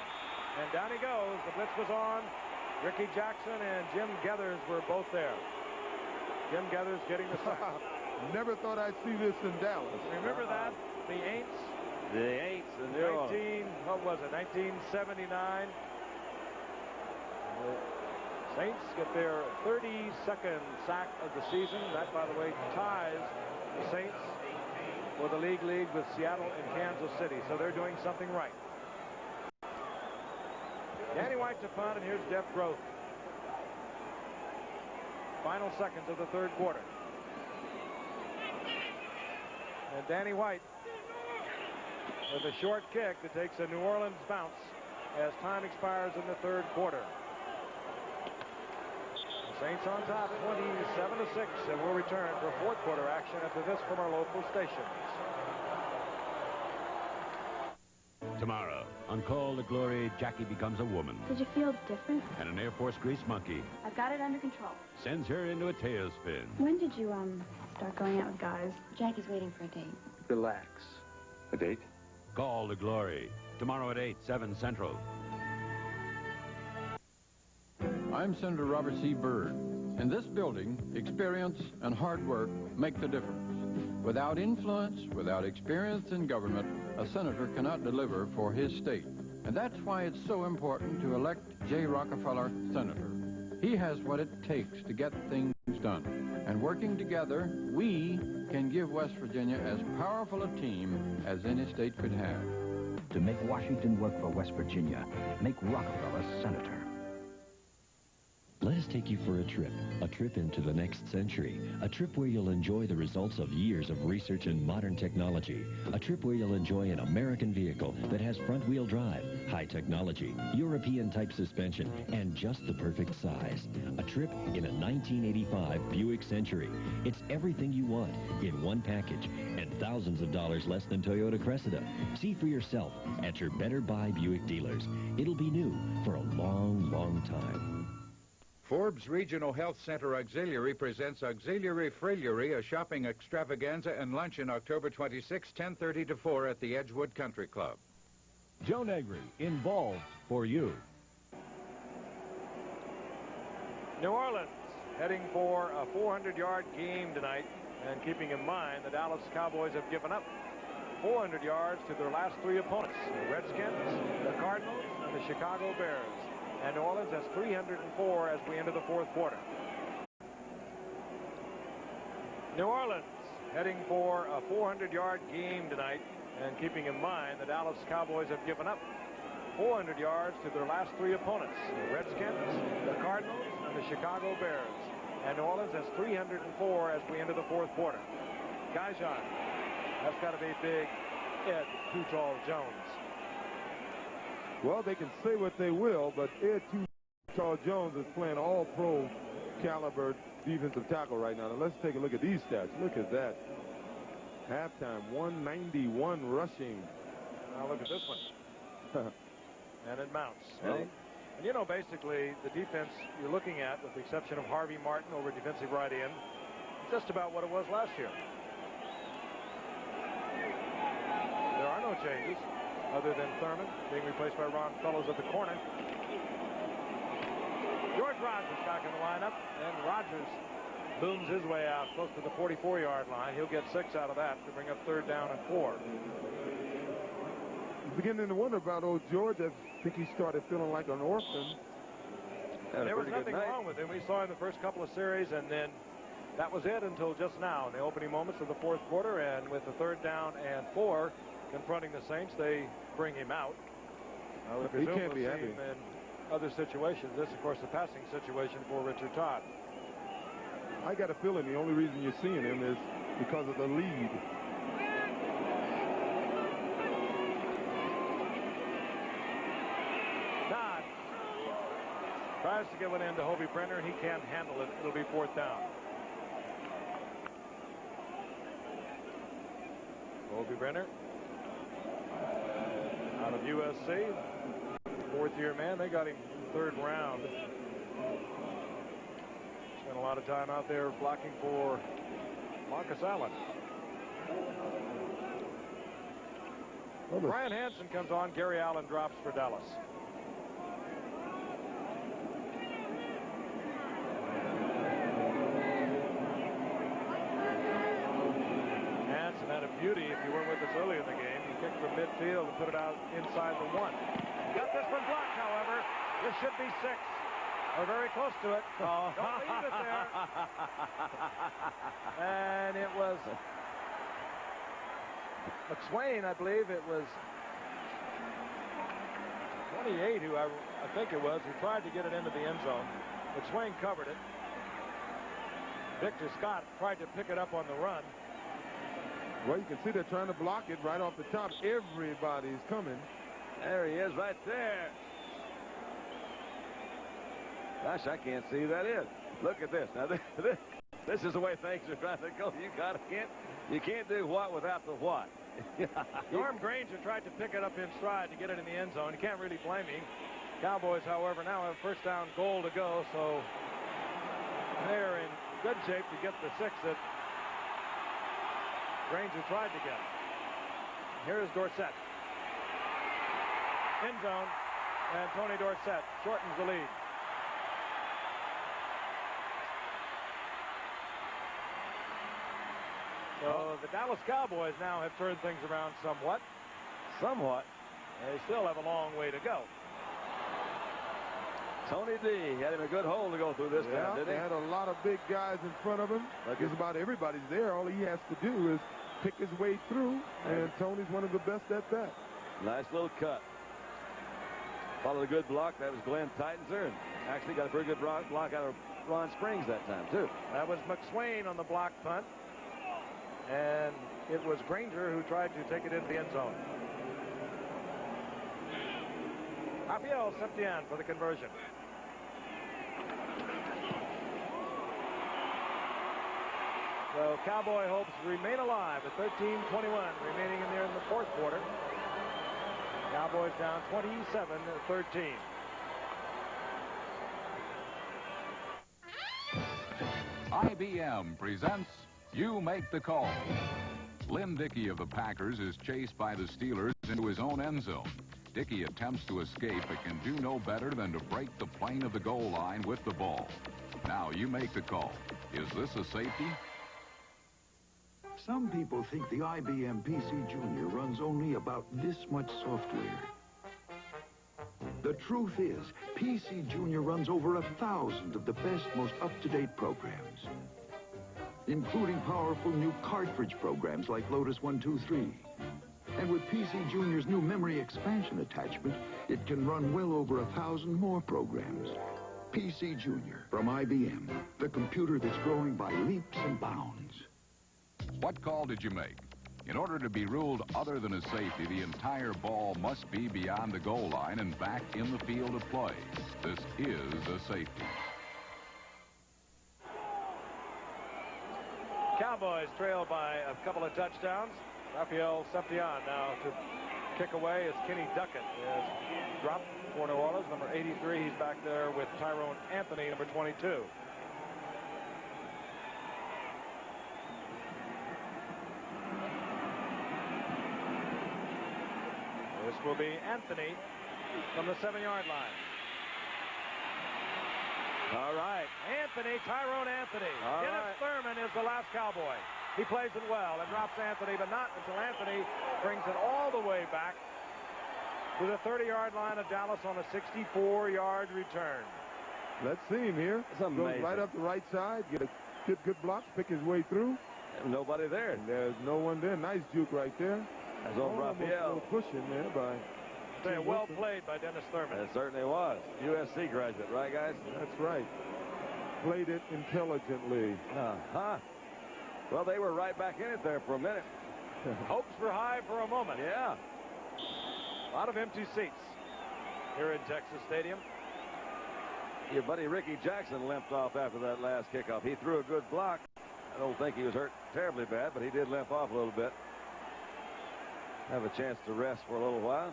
And down he goes. The blitz was on. Ricky Jackson and Jim Geathers were both there. Jim Geathers getting the sack. Never thought I'd see this in Dallas. Remember that? The Aints? The Aints. The New Orleans. What was it? 1979. The Saints get their 32nd sack of the season. That, by the way, ties the Saints for the league with Seattle and Kansas City. So they're doing something right. Danny White to punt, and here's Jeff Groth. Final seconds of the third quarter. And Danny White with a short kick that takes a New Orleans bounce as time expires in the third quarter. The Saints on top 27-6, and we'll return for fourth quarter action after this from our local stations. Tomorrow, on Call to Glory, Jackie becomes a woman. Did you feel different? And an Air Force grease monkey I've got it under control. sends her into a tailspin. When did you, start going out with guys? Jackie's waiting for a date. Relax. A date? Call to Glory, tomorrow at 8, 7 Central. I'm Senator Robert C. Byrd. In this building, experience and hard work make the difference. Without influence, without experience in government, a senator cannot deliver for his state. And that's why it's so important to elect J. Rockefeller senator. He has what it takes to get things done. And working together, we can give West Virginia as powerful a team as any state could have. To make Washington work for West Virginia, make Rockefeller senator. Let us take you for a trip into the next century, a trip where you'll enjoy the results of years of research and modern technology, a trip where you'll enjoy an American vehicle that has front-wheel drive, high technology, European-type suspension, and just the perfect size. A trip in a 1985 Buick Century. It's everything you want in one package and thousands of dollars less than Toyota Cressida. See for yourself at your Better Buy Buick dealers. It'll be new for a long, long time. Forbes Regional Health Center Auxiliary presents Auxiliary Friliery, a shopping extravaganza and luncheon October 26, 10:30 to 4 at the Edgewood Country Club. Joe Negri, involved for you. New Orleans heading for a 400-yard game tonight, and keeping in mind the Dallas Cowboys have given up 400 yards to their last three opponents, the Redskins, the Cardinals, and the Chicago Bears. And New Orleans has 304 as we enter the fourth quarter. New Orleans heading for a 400-yard game tonight, and keeping in mind the Dallas Cowboys have given up 400 yards to their last three opponents, the Redskins, the Cardinals, and the Chicago Bears. And New Orleans has 304 as we enter the fourth quarter. Gajan, that's got to be big Ed Too Tall Jones. Well, they can say what they will, but Ed Too Tall Jones is playing all-pro caliber defensive tackle right now. Now, let's take a look at these stats. Look at that. Halftime, 191 rushing. Now look at this one. And it mounts. Well, and you know, basically, the defense you're looking at, with the exception of Harvey Martin over defensive right end, just about what it was last year. There are no changes, other than Thurman being replaced by Ron Fellows at the corner. George Rogers back in the lineup, and Rogers booms his way out close to the 44-yard line. He'll get 6 out of that to bring up 3rd down and 4. Beginning to wonder about old George. I think he started feeling like an orphan. There was nothing wrong with him. We saw in the first couple of series, and then that was it until just now in the opening moments of the fourth quarter. And with the 3rd down and 4 confronting the Saints, they bring him out. He can't be happy. In other situations, this, of course, the passing situation for Richard Todd. I got a feeling the only reason you're seeing him is because of the lead. Todd tries to get one into Hobie Brenner, and he can't handle it. It'll be 4th down. Hobie Brenner out of USC, 4th-year man. They got him 3rd round. Spent a lot of time out there blocking for Marcus Allen. Brian Hansen comes on. Gary Allen drops for Dallas. Hansen had a beauty if you weren't with us earlier in the game. He kicked from midfield and put it out inside the 1. Got this one blocked, however. This should be 6. Or very close to it. Oh. Don't leave it there. And it was McSwain, I believe it was 28 who I think it was, who tried to get it into the end zone. McSwain covered it. Victor Scott tried to pick it up on the run. Well, you can see they're trying to block it right off the top. Everybody's coming. There he is right there. Gosh, I can't see who that is. Look at this. Now, this is the way things are trying to go. You can't do what without the what. Norm Granger tried to pick it up in stride to get it in the end zone. You can't really blame him. Cowboys, however, now have 1st down goal to go, so they're in good shape to get the 6 that Granger tried to get. Here's Dorsett. end zone, and Tony Dorsett shortens the lead. So the Dallas Cowboys now have turned things around somewhat. Somewhat. They still have a long way to go. Tony D had him a good hole to go through this time, didn't he? They had a lot of big guys in front of him. Just about everybody's there. All he has to do is pick his way through, and Tony's one of the best at that. Nice little cut. Followed a good block. That was Glenn Titenser, and actually got a pretty good block out of Ron Springs that time, too. That was McSwain on the block punt, and it was Granger who tried to take it into the end zone. Rafael Septian for the conversion. So Cowboy hopes remain alive at 13:21 remaining in there in the fourth quarter. Cowboys down 27-13. IBM presents You Make the Call. Lynn Dickey of the Packers is chased by the Steelers into his own end zone. Dickey attempts to escape but can do no better than to break the plane of the goal line with the ball. Now you make the call. Is this a safety? Some people think the IBM PC Junior runs only about this much software. The truth is, PC Junior runs over 1,000 of the best, most up-to-date programs, including powerful new cartridge programs like Lotus 123. And with PC Junior's new memory expansion attachment, it can run well over 1,000 more programs. PC Junior from IBM, the computer that's growing by leaps and bounds. What call did you make? In order to be ruled other than a safety, the entire ball must be beyond the goal line and back in the field of play. This is a safety. Cowboys trailed by a couple of touchdowns. Rafael Septian now to kick away as Kenny Duckett is dropped for New Orleans. Number 83, he's back there with Tyrone Anthony, number 22. This will be Anthony from the 7-yard line. All right. Anthony, Tyrone Anthony. Dennis Thurman is the last Cowboy. He plays it well and drops Anthony, but not until Anthony brings it all the way back to the 30-yard line of Dallas on a 64-yard return. Let's see him here. Goes right up the right side, get a good block, pick his way through. And nobody there. And there's no one there. Nice juke right there. That's on Raphael. Pushing there by... Well played by Dennis Thurman. It certainly was. USC graduate, right, guys? That's right. Played it intelligently. Well, they were right back in it there for a minute. Hopes were high for a moment. Yeah. A lot of empty seats here in Texas Stadium. Your buddy Ricky Jackson limped off after that last kickoff. He threw a good block. I don't think he was hurt terribly bad, but he did limp off a little bit. Have a chance to rest for a little while.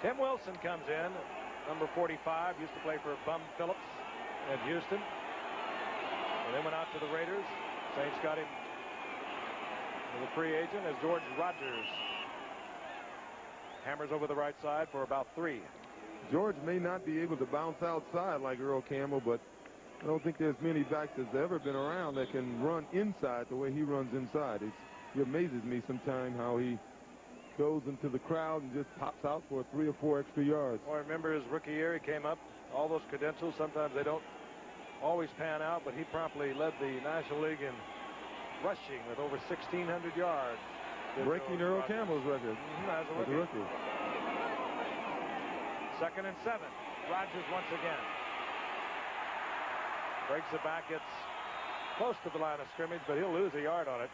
Tim Wilson comes in, number 45, used to play for Bum Phillips at Houston. And then went out to the Raiders. Saints got him as a free agent as George Rogers hammers over the right side for about 3. George may not be able to bounce outside like Earl Campbell, but I don't think there's many backs that's ever been around that can run inside the way he runs inside. It amazes me sometimes how he goes into the crowd and just pops out for 3 or 4 extra yards. Well, I remember his rookie year, he came up, all those credentials, sometimes they don't always pan out, but he promptly led the National League in rushing with over 1,600 yards. Breaking Earl Campbell's record as a rookie. 2nd and 7. Rogers once again. Breaks it back, gets close to the line of scrimmage, but he'll lose a yard on it.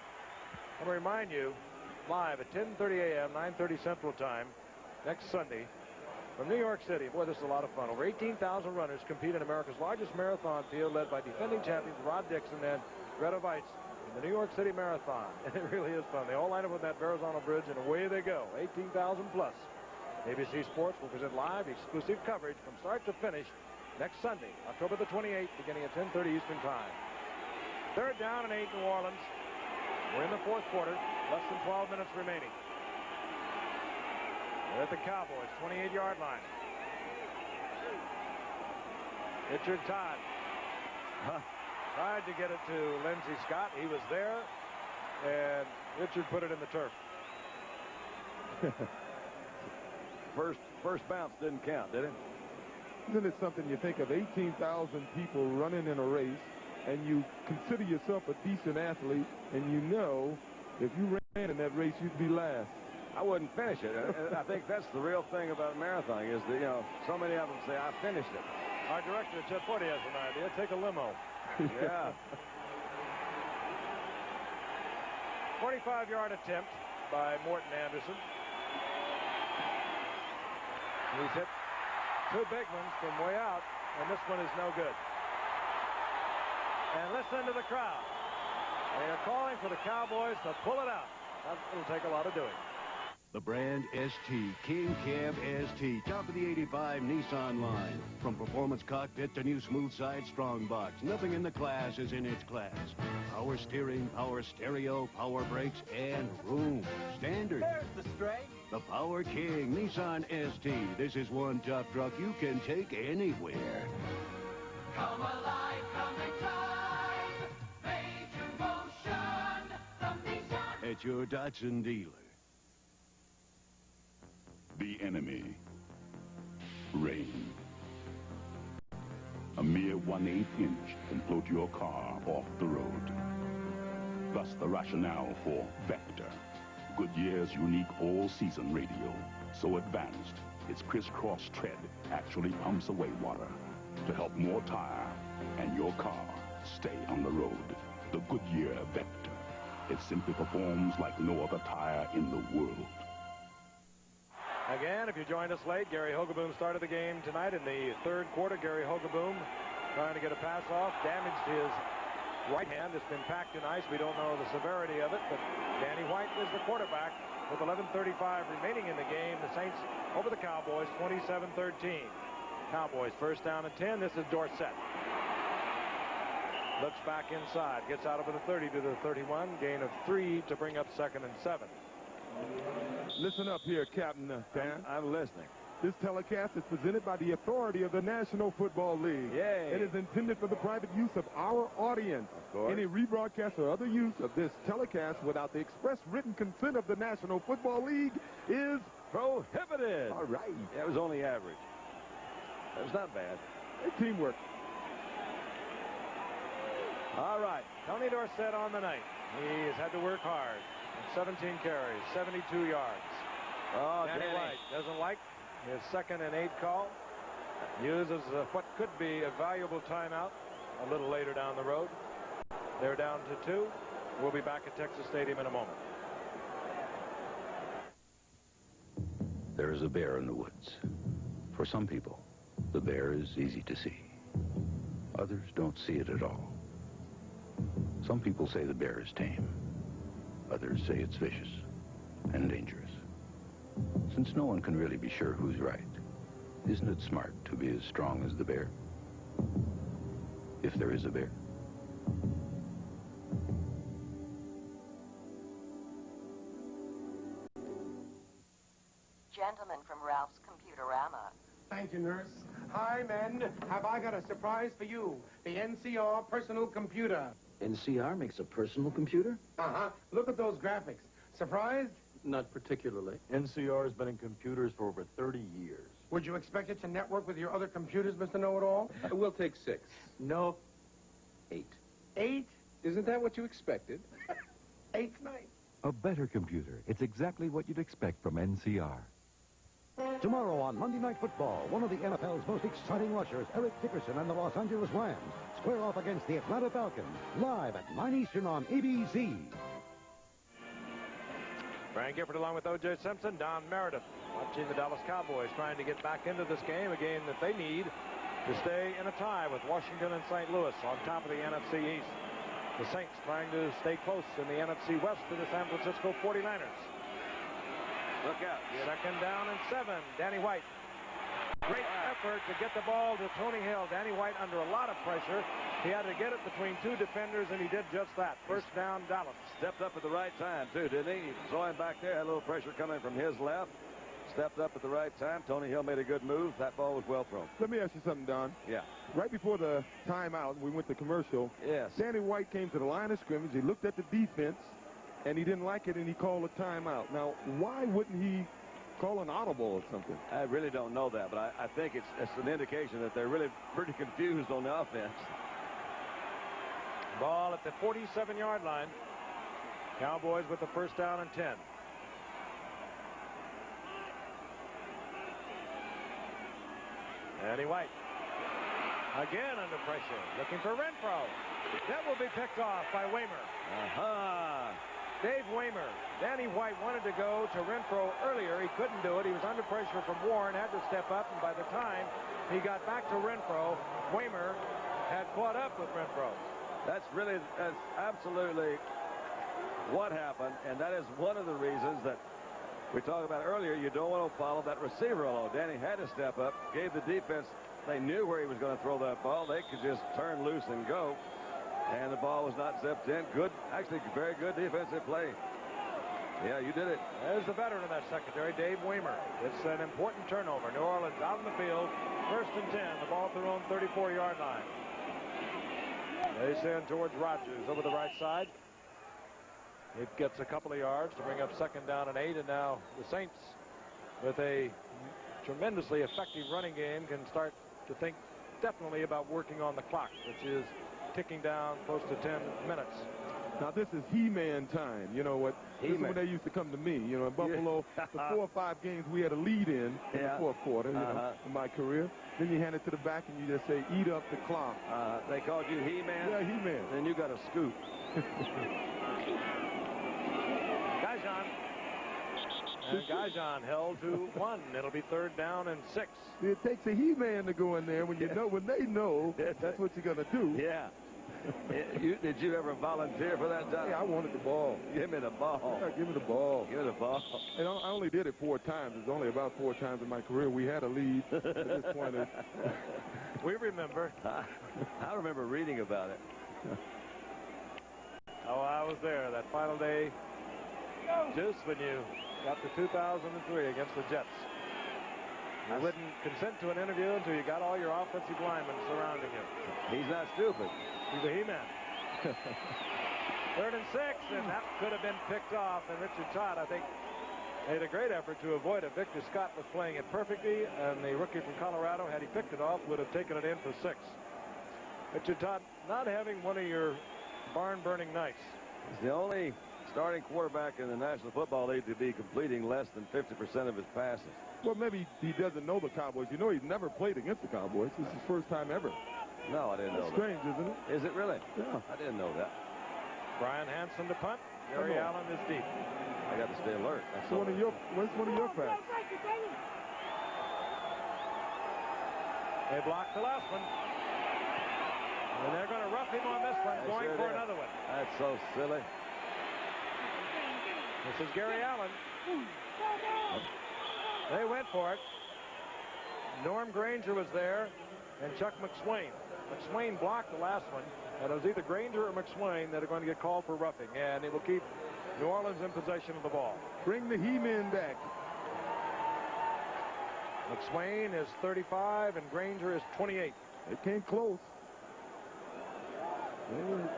I'm going to remind you, live at 10:30 a.m., 9:30 Central Time, next Sunday, from New York City. Boy, this is a lot of fun. Over 18,000 runners compete in America's largest marathon field, led by defending champions Rod Dixon and Greta Weitz in the New York City Marathon. And it really is fun. They all line up on that Verrazano Bridge, and away they go. 18,000 plus. ABC Sports will present live exclusive coverage from start to finish next Sunday, October the 28th, beginning at 10:30 Eastern Time. 3rd down and 8, New Orleans. We're in the fourth quarter. Less than 12 minutes remaining. at the Cowboys, 28-yard line. Richard Todd tried to get it to Lindsey Scott. He was there, and Richard put it in the turf. First bounce didn't count, did it? Isn't it something you think of 18,000 people running in a race, and you consider yourself a decent athlete, and you know if you ran in that race, you'd be last. I wouldn't finish it. I think that's the real thing about marathoning is that, you know, so many of them say, I finished it. Our director, Chet Forty, has an idea. Take a limo. Yeah. 45-yard attempt by Morton Anderson. He's hit two big ones from way out, and this one is no good. And listen to the crowd. They are calling for the Cowboys to pull it out. That'll take a lot of doing. The brand ST, King Cab ST, top of the 85 Nissan line. From performance cockpit to new smooth side strong box, nothing in the class is in its class. Power steering, power stereo, power brakes, and room. Standard. There's the strength. The Power King Nissan ST. This is one tough truck you can take anywhere. Come alive, come and drive. Major motion from Nissan. At your Datsun dealer. The enemy. Rain. A mere 1/8 inch can float your car off the road. Thus the rationale for Vector, Goodyear's unique all-season radio. So advanced, its crisscross tread actually pumps away water to help more tire and your car stay on the road. The Goodyear Vector. It simply performs like no other tire in the world. Again, if you joined us late, Gary Hogaboom started the game tonight in the third quarter. Gary Hogaboom trying to get a pass off, damaged his right hand. It's been packed in ice. We don't know the severity of it, but Danny White is the quarterback with 11:35 remaining in the game. The Saints over the Cowboys, 27-13. Cowboys first down and 10. This is Dorsett. Looks back inside, gets out of the 30 to the 31, gain of 3 to bring up 2nd and 7. Listen up here, Captain Dan. I'm listening. This telecast is presented by the authority of the National Football League. Yay. It is intended for the private use of our audience. Of course. Any rebroadcast or other use of this telecast without the express written consent of the National Football League is prohibited. All right. That was only average. That was not bad. It's teamwork. All right, Tony Dorsett on the night. He has had to work hard. 17 carries, 72 yards. Oh, Danny White doesn't like his 2nd and 8 call. Uses what could be a valuable timeout a little later down the road. They're down to 2. We'll be back at Texas Stadium in a moment. There is a bear in the woods. For some people, the bear is easy to see. Others don't see it at all. Some people say the bear is tame. Others say it's vicious and dangerous. Since no one can really be sure who's right, isn't it smart to be as strong as the bear? If there is a bear. Gentlemen from Ralph's Computerama. Thank you, nurse. Hi, men. Have I got a surprise for you? The NCR personal computer. NCR makes a personal computer? Uh-huh. Look at those graphics. Surprised? Not particularly. NCR has been in computers for over 30 years. Would you expect it to network with your other computers, Mr. Know-It-All? We'll take 6. No, 8. 8? Isn't that what you expected? 8's nice. A better computer. It's exactly what you'd expect from NCR. Tomorrow on Monday Night Football, one of the NFL's most exciting rushers, Eric Dickerson and the Los Angeles Rams, square off against the Atlanta Falcons, live at 9 Eastern on ABC. Brian Gifford along with O.J. Simpson, Don Meredith, watching the Dallas Cowboys trying to get back into this game, a game that they need to stay in a tie with Washington and St. Louis on top of the NFC East. The Saints trying to stay close in the NFC West to the San Francisco 49ers. Look out. 2nd down and 7. Danny White. Great effort to get the ball to Tony Hill. Danny White under a lot of pressure. He had to get it between 2 defenders, and he did just that. First down, Dallas. Stepped up at the right time, too, didn't he? Saw him back there. Had a little pressure coming from his left. stepped up at the right time. Tony Hill made a good move. That ball was well thrown. Let me ask you something, Don. Yeah. Right before the timeout, we went to commercial. Yes. Danny White came to the line of scrimmage. He looked at the defense, and he didn't like it, and he called a timeout. Now, why wouldn't he call an audible or something? I really don't know that, but I think it's an indication that they're really pretty confused on the offense. Ball at the 47-yard line. Cowboys with the first down and 10. Danny White. Again under pressure. Looking for Renfro. That will be picked off by Waymer. Dave Waymer. Danny White wanted to go to Renfro earlier. He couldn't do it. He was under pressure from Warren, had to step up, and by the time he got back to Renfro, Waymer had caught up with Renfro. That's absolutely what happened, and that is one of the reasons that we talked about earlier. You don't want to follow that receiver alone. Danny had to step up, gave the defense, they knew where he was going to throw that ball. They could just turn loose and go, and the ball was not zipped in. Good, actually very good defensive play. Yeah, you did it. There's the veteran in that secondary, Dave Waymer. It's an important turnover. New Orleans out in the field, first and 10. The ball through on 34-yard line. They send towards Rogers over the right side. It gets a couple of yards to bring up second down and 8, and now the Saints, with a tremendously effective running game, can start to think definitely about working on the clock, which is ticking down close to 10 minutes. Now, this is He-Man time. You know what? This is when they used to come to me. You know, in Buffalo, the 4 or 5 games we had a lead in the fourth quarter, you know, in my career. Then you hand it to the back and you just say, eat up the clock. They called you He-Man? Yeah, He-Man. Then you got a scoop. And Gajan held to 1. It'll be third down and 6. It takes a He-Man to go in there when you know, when they know that's what you're going to do. Yeah. Did you ever volunteer for that job? Yeah, I wanted the ball. Give me the ball. Yeah, give me the ball. Give me the ball. And I only did it 4 times. It's only about 4 times in my career we had a lead. At this point, we remember. I remember reading about it. Oh, I was there that final day. Just when you got to 2003 against the Jets. You wouldn't consent to an interview until you got all your offensive linemen surrounding you. He's not stupid. He's a He-Man. Third and 6, and that could have been picked off. And Richard Todd, I think, made a great effort to avoid it. Victor Scott was playing it perfectly, and the rookie from Colorado, had he picked it off, would have taken it in for 6. Richard Todd not having one of your barn-burning nights. He's the only starting quarterback in the National Football League to be completing less than 50% of his passes. Well, maybe he doesn't know the Cowboys. You know, he's never played against the Cowboys. This is his first time ever. No, I didn't know that. Strange, isn't it? Is it really? Yeah. I didn't know that. Brian Hansen to punt. Gary Allen is deep. I got to stay alert. That's one of your facts? They blocked the last one. And they're going to rough him on this one, going for another one. That's so silly. This is Gary Allen. They went for it. Norm Granger was there, and Chuck McSwain. McSwain blocked the last one, and it was either Granger or McSwain that are going to get called for roughing, and it will keep New Orleans in possession of the ball. Bring the He-Man back. McSwain is 35, and Granger is 28. They came close.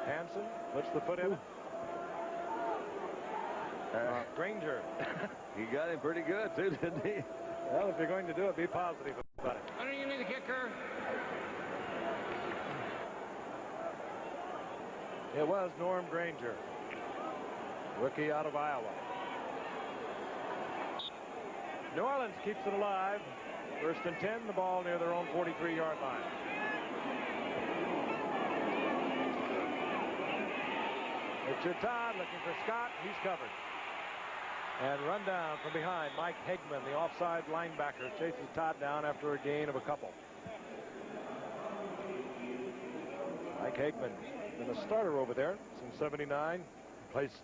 Hansen puts the foot in it. Granger. He got him pretty good, too, didn't he? Well, if you're going to do it, be positive about it. I don't even need the kicker. It was Norm Granger, rookie out of Iowa. New Orleans keeps it alive. First and 10, the ball near their own 43-yard line. Richard Todd looking for Scott. He's covered. And run down from behind. Mike Hegman, the offside linebacker, chases Todd down after a gain of a couple. Mike Hegman been a starter over there since '79. Placed,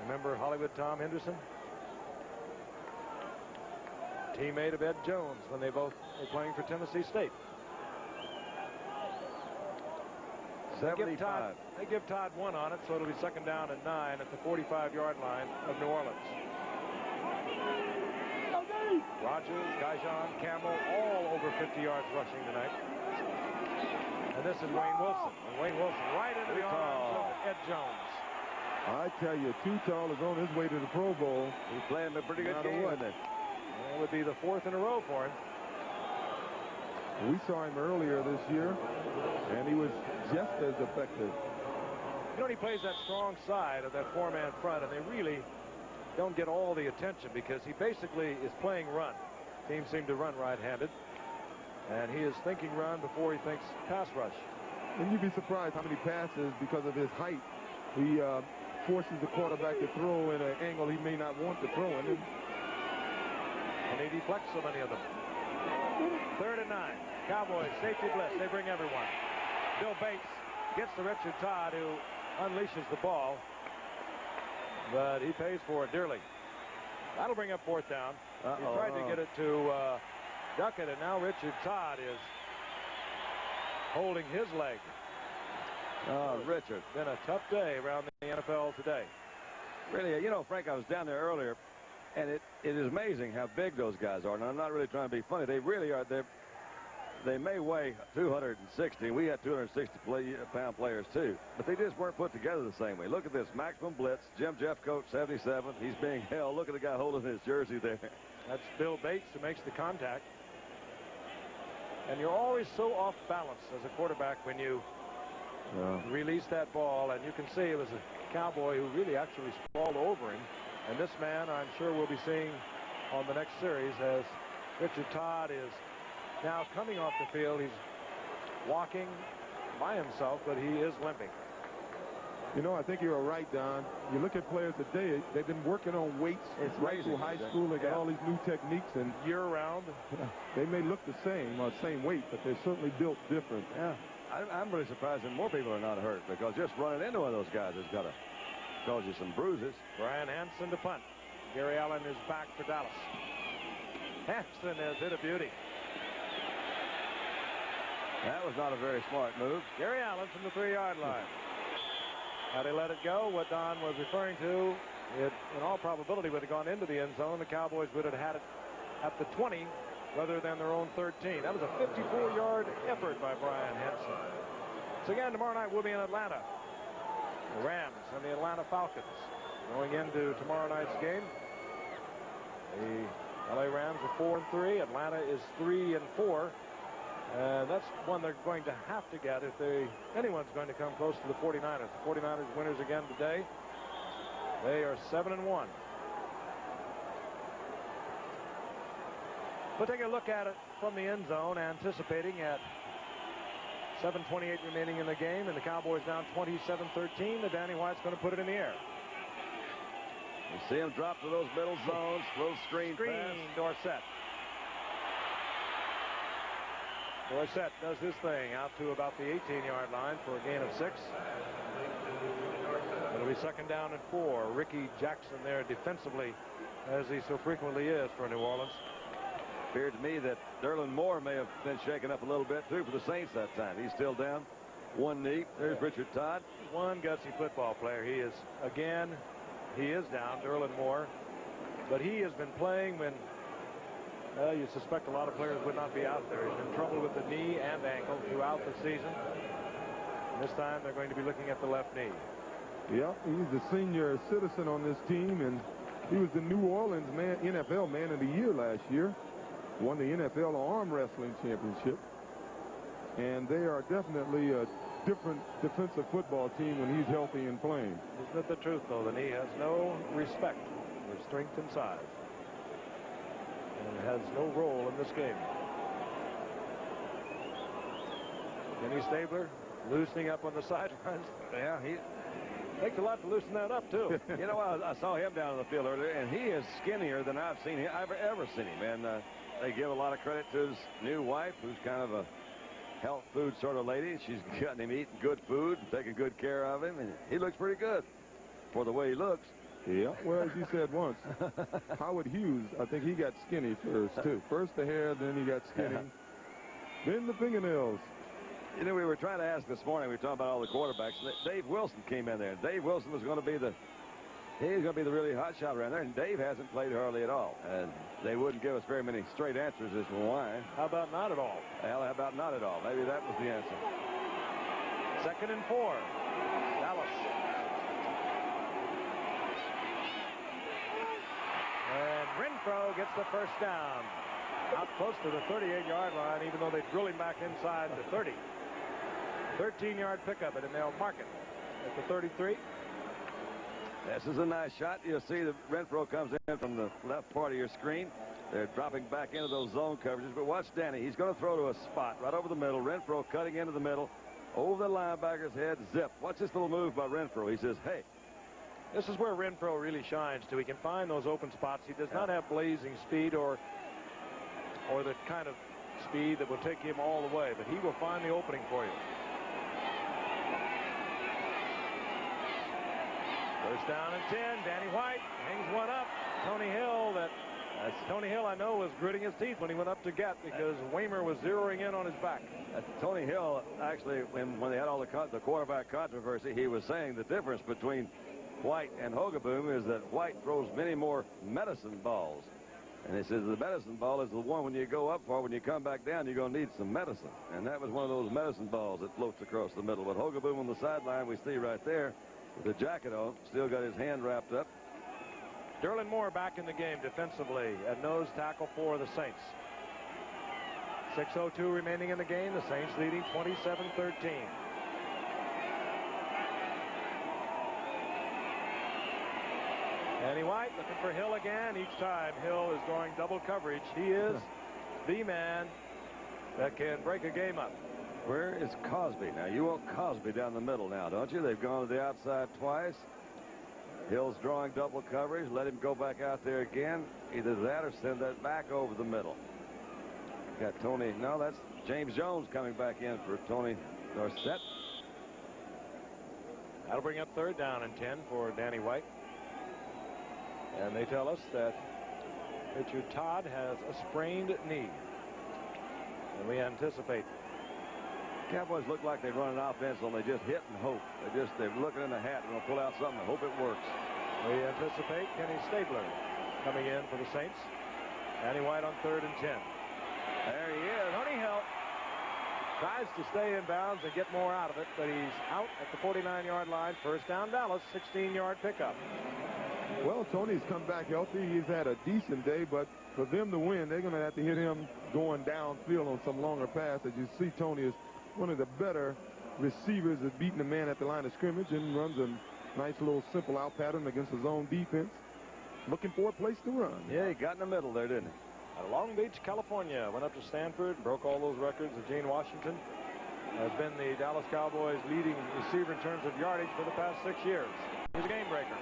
remember Hollywood Tom Henderson? Teammate of Ed Jones when they both were playing for Tennessee State. They give Todd 1 on it, so it'll be second down and 9 at the 45-yard line of New Orleans. Rogers, Gajan, Campbell, all over 50 yards rushing tonight. And this is Wayne Wilson. And Wayne Wilson right into the arms of Ed Jones. I tell you, Too Tall is on his way to the Pro Bowl. He's playing a pretty good game, isn't it? That would be the 4th in a row for him. We saw him earlier this year, and he was just as effective. You know, he plays that strong side of that 4-man front, and they really don't get all the attention because he basically is playing run. Teams seem to run right-handed, and he is thinking run before he thinks pass rush. And you'd be surprised how many passes, because of his height, he forces the quarterback to throw in an angle he may not want to throw in. And he deflects so many of them. 3rd and 9. Cowboys, safety blitz. They bring everyone. Bill Bates gets to Richard Todd, who unleashes the ball. But he pays for it dearly. That'll bring up 4th down. He tried to get it to Duckett, and now Richard Todd is holding his leg. Richard. Been a tough day around the NFL today. Really, you know, Frank, I was down there earlier, and it is amazing how big those guys are. And I'm not really trying to be funny. They really are. They may weigh 260. We had 260-pound players, too. But they just weren't put together the same way. Look at this. Maximum blitz. Jim Jeffcoat, 77. He's being held. Look at the guy holding his jersey there. That's Bill Bates who makes the contact. And you're always so off balance as a quarterback when you release that ball. And you can see it was a Cowboy who really actually sprawled over him. And this man, I'm sure we'll be seeing on the next series as Richard Todd is now coming off the field. He's walking by himself, but he is limping. You know, I think you're right, Don. You look at players today, they've been working on weights right through high school. They got all these new techniques, and year-round. They may look the same, or same weight, but they're certainly built different. Yeah. I'm really surprised that more people are not hurt, because just running into one of those guys has got to cause you some bruises. Brian Hansen to punt. Gary Allen is back for Dallas. Hansen has hit a beauty. That was not a very smart move. Gary Allen from the 3-yard line. Had he let it go, what Don was referring to, it in all probability would have gone into the end zone. The Cowboys would have had it at the 20 rather than their own 13. That was a 54-yard effort by Brian Hansen. So again, tomorrow night we'll be in Atlanta. The Rams and the Atlanta Falcons going into tomorrow night's game. The LA Rams are 4-3. Atlanta is 3-4. And that's one they're going to have to get if anyone's going to come close to the 49ers. The 49ers winners again today. They are 7-1. We'll take a look at it from the end zone, anticipating at 7:28 remaining in the game, and the Cowboys down 27-13. The Danny White's going to put it in the air. You see him drop to those middle zones, little screen pass. Dorsett. Dorsett does his thing out to about the 18-yard line for a gain of 6. It'll be 2nd down and 4. Ricky Jackson there defensively, as he so frequently is for New Orleans. Appeared to me that Derlin Moore may have been shaken up a little bit, too, for the Saints that time. He's still down. One knee. There's Richard Todd. One gutsy football player. He is down, Derlin Moore. But he has been playing when you suspect a lot of players would not be out there. He's been in trouble with the knee and ankle throughout the season. And this time they're going to be looking at the left knee. Yeah, he's a senior citizen on this team, and he was the New Orleans NFL Man of the Year last year. Won the NFL Arm Wrestling Championship. And they are definitely a different defensive football team when he's healthy and playing. Isn't it the truth, though? The knee has no respect for strength and size. And it has no role in this game. Kenny Stabler loosening up on the sidelines. Yeah, he takes a lot to loosen that up, too. You know, I saw him down on the field earlier, and he is skinnier than I've ever seen him. And they give a lot of credit to his new wife, who's kind of a health food sort of lady. She's gotten him eating good food and taking good care of him, and he looks pretty good for the way he looks. Yeah, well, as you said once, Howard Hughes, I think he got skinny first, too. First the hair, then he got skinny, then the fingernails. You know, we were trying to ask this morning, we were talking about all the quarterbacks. Dave Wilson came in there. Dave Wilson was going to be the He's going to be the really hot shot around there, and Dave hasn't played hardly at all. And they wouldn't give us very many straight answers as to why. How about not at all? Well, how about not at all? Maybe that was the answer. 2nd and 4. Dallas. And Renfro gets the first down. Out close to the 38-yard line, even though they drill him back inside the 30. 13-yard pickup, and they'll mark it at the 33. This is a nice shot. You'll see that Renfro comes in from the left part of your screen. They're dropping back into those zone coverages. But watch Danny. He's going to throw to a spot right over the middle. Renfro cutting into the middle. Over the linebacker's head. Zip. Watch this little move by Renfro. He says, hey. This is where Renfro really shines, too. He can find those open spots. He does not have blazing speed or the kind of speed that will take him all the way. But he will find the opening for you. First down and 10. Danny White hangs one up. Tony Hill, Tony Hill, I know, was gritting his teeth when he went up to get because Waymer was zeroing in on his back. Tony Hill, actually, when they had all the quarterback controversy, he was saying the difference between White and Hogaboom is that White throws many more medicine balls. And he says the medicine ball is the one when you go up for, when you come back down, you're going to need some medicine. And that was one of those medicine balls that floats across the middle. But Hogaboom on the sideline, we see right there, with the jacket on, still got his hand wrapped up. Derlin Moore back in the game defensively at nose tackle for the Saints. 6:02 remaining in the game. The Saints leading 27-13. Danny White looking for Hill again. Each time Hill is going double coverage. He is the man that can break a game up. Where is Cosby? Now, you want Cosby down the middle now, don't you? They've gone to the outside twice. Hill's drawing double coverage. Let him go back out there again. Either that or send that back over the middle. Got Tony. No, that's James Jones coming back in for Tony Dorsett. That'll bring up 3rd down and 10 for Danny White. And they tell us that Richard Todd has a sprained knee. And we anticipate. Cowboys look like they run an offense and they just hit and hope. They're looking in the hat and going to pull out something and hope it works. We anticipate Kenny Stabler coming in for the Saints. Danny White on 3rd and 10. There he is. Tony Hill tries to stay in bounds and get more out of it, but he's out at the 49-yard line. First down Dallas, 16-yard pickup. Well, Tony's come back healthy. He's had a decent day, but for them to win, they're going to have to hit him going downfield on some longer pass. As you see, Tony is one of the better receivers at beating the man at the line of scrimmage and runs a nice little simple out pattern against his own defense. Looking for a place to run. Yeah, he got in the middle there, didn't he? Long Beach, California. Went up to Stanford and broke all those records. Gene Washington has been the Dallas Cowboys leading receiver in terms of yardage for the past 6 years. He's a game breaker.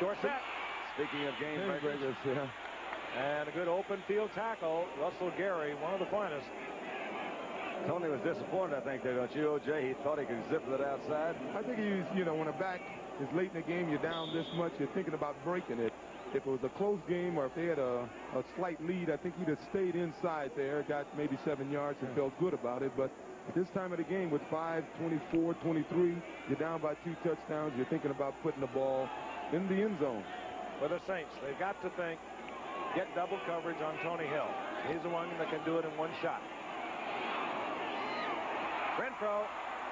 Dorsett. Speaking of game breakers, yeah. And a good open field tackle. Russell Gary, one of the finest. Tony was disappointed, I think, there, don't you, O.J.? He thought he could zip it outside. I think he's, when a back is late in the game, you're down this much, you're thinking about breaking it. If it was a close game or if they had a slight lead, I think he'd have stayed inside there, got maybe 7 yards and felt good about it. But at this time of the game with 5, 24, 23, you're down by 2 touchdowns. You're thinking about putting the ball in the end zone. For the Saints, they've got to think, get double coverage on Tony Hill. He's the one that can do it in one shot. Renfro,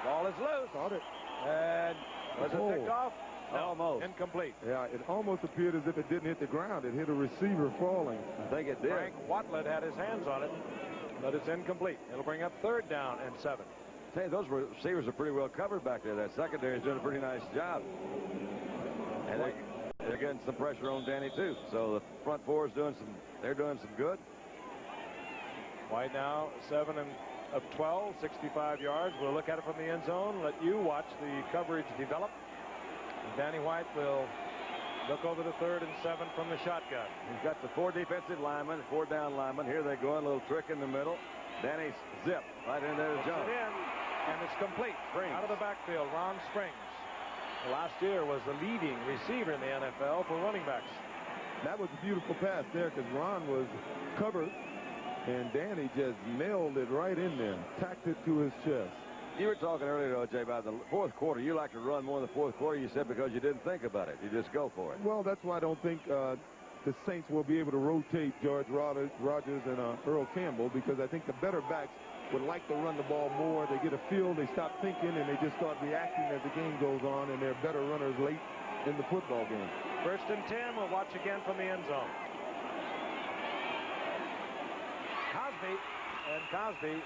ball is loose. Caught it. And was it picked off? No, almost. Incomplete. Yeah, it almost appeared as if it didn't hit the ground. It hit a receiver falling. I think it did. Frank Watlet had his hands on it, but it's incomplete. It'll bring up 3rd down and 7. Hey, those receivers are pretty well covered back there. That secondary is doing a pretty nice job. And they're getting some pressure on Danny, too. So the front four is doing some good. White now 7 of 12, 65 yards. We'll look at it from the end zone. Let you watch the coverage develop. Danny White will look over the 3rd and 7 from the shotgun. He's got the 4 defensive linemen, 4 down linemen. Here they go, a little trick in the middle. Danny's zip right in there to jump. And it's complete. Springs. Out of the backfield, Ron Springs. Last year was the leading receiver in the NFL for running backs. That was a beautiful pass there because Ron was covered, and Danny just nailed it right in there, tacked it to his chest. You were talking earlier, O.J., about the fourth quarter. You like to run more in the fourth quarter, you said, because you didn't think about it. You just go for it. Well, that's why I don't think the Saints will be able to rotate George Rogers and Earl Campbell, because I think the better backs would like to run the ball more. They get a feel, they stop thinking, and they just start reacting as the game goes on, and they're better runners late in the football game. 1st and 10. We'll watch again from the end zone. Cosby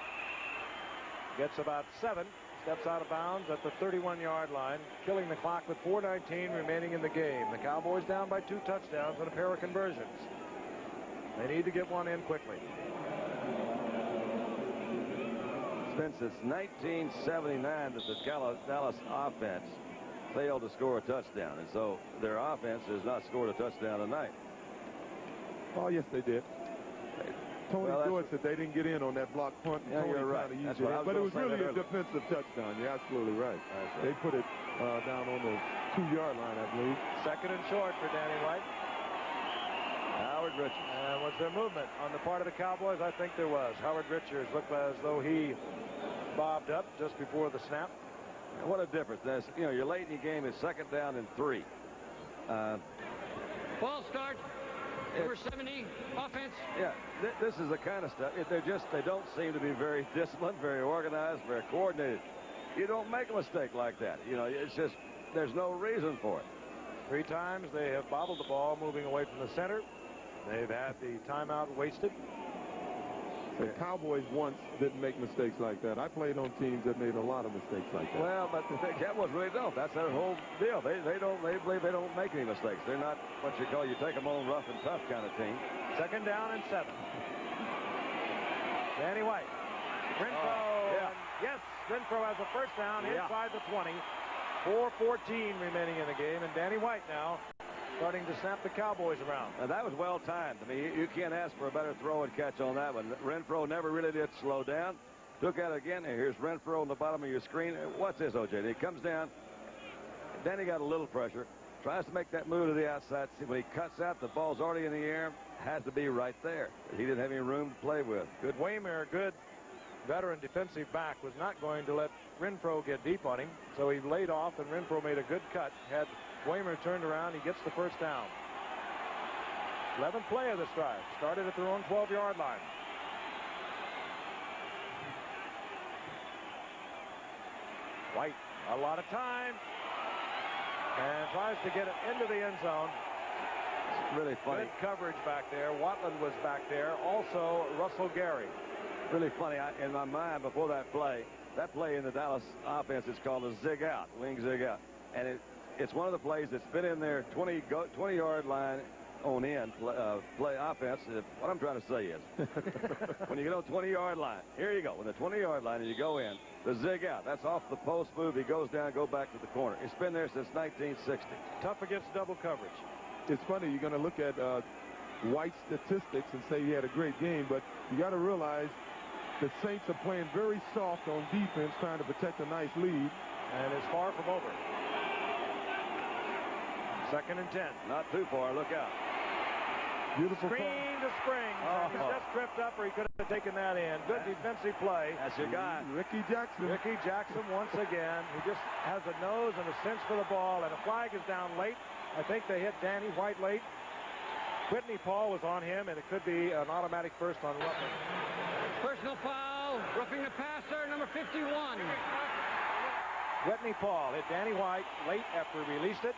gets about 7, steps out of bounds at the 31-yard line, killing the clock with 4:19 remaining in the game. The Cowboys down by 2 touchdowns and a pair of conversions. They need to get one in quickly. It's been since 1979 that the Dallas offense failed to score a touchdown, and so their offense has not scored a touchdown tonight. Oh, yes, they did. Tony Stewart said they didn't get in on that block punt. Yeah, you're right. But it was really a defensive touchdown. You're absolutely right. They put it down on the 2-yard line, I believe. 2nd and short for Danny White. Howard Richards. And was there movement on the part of the Cowboys? I think there was. Howard Richards looked as though he bobbed up just before the snap. And what a difference. That's, you know, you're late in the game. It's 2nd down and 3. Ball start. Number 70, offense. Yeah, this is the kind of stuff. They don't seem to be very disciplined, very organized, very coordinated. You don't make a mistake like that. You know, it's just, there's no reason for it. 3 times they have bobbled the ball moving away from the center. They've had the timeout wasted. The Cowboys once didn't make mistakes like that. I played on teams that made a lot of mistakes like that. Well, but the Cowboys really don't. That's their whole deal. They believe they don't make any mistakes. They're not what you call, you take them on rough and tough kind of team. 2nd down and 7. Danny White. Renfro. Yes, Renfro has a 1st down inside the 20. 4:14 remaining in the game, and Danny White now starting to snap the Cowboys around. And that was well timed. I mean, you can't ask for a better throw and catch on that one. Renfro never really did slow down. Took out again. Here's Renfro on the bottom of your screen. What's this, O.J.? He comes down. Then he got a little pressure. Tries to make that move to the outside. See, when he cuts out, the ball's already in the air. Has to be right there. He didn't have any room to play with. Good Waymer, good veteran defensive back, was not going to let Renfro get deep on him. So he laid off, and Renfro made a good cut. Had Waymer turned around, he gets the 1st down. 11th play of this drive. Started at their own 12-yard line. White, a lot of time. And tries to get it into the end zone. It's really funny. Good coverage back there. Watland was back there. Also, Russell Gary. Really funny. In my mind, before that play in the Dallas offense is called a zig out, wing zig out. And it's one of the plays that's been in their 20-yard line on end play offense. What I'm trying to say is, when you get on 20-yard line, here you go, with the 20-yard line and you go in, the zig out, that's off the post move. He goes down, go back to the corner. It's been there since 1960. Tough against double coverage. It's funny, you're going to look at White's statistics and say he had a great game, but you got to realize the Saints are playing very soft on defense, trying to protect a nice lead. And it's far from over. 2nd and 10. Not too far. Look out. Beautiful screen to Springs. He just tripped up, or he could have taken that in. Good defensive play. That's your guy. Ricky Jackson. Ricky Jackson once again. He just has a nose and a sense for the ball, and a flag is down late. I think they hit Danny White late. Whitney Paul was on him, and it could be an automatic 1st on Ruffin. Personal foul, roughing the passer, number 51. Whitney Paul hit Danny White late after he released it.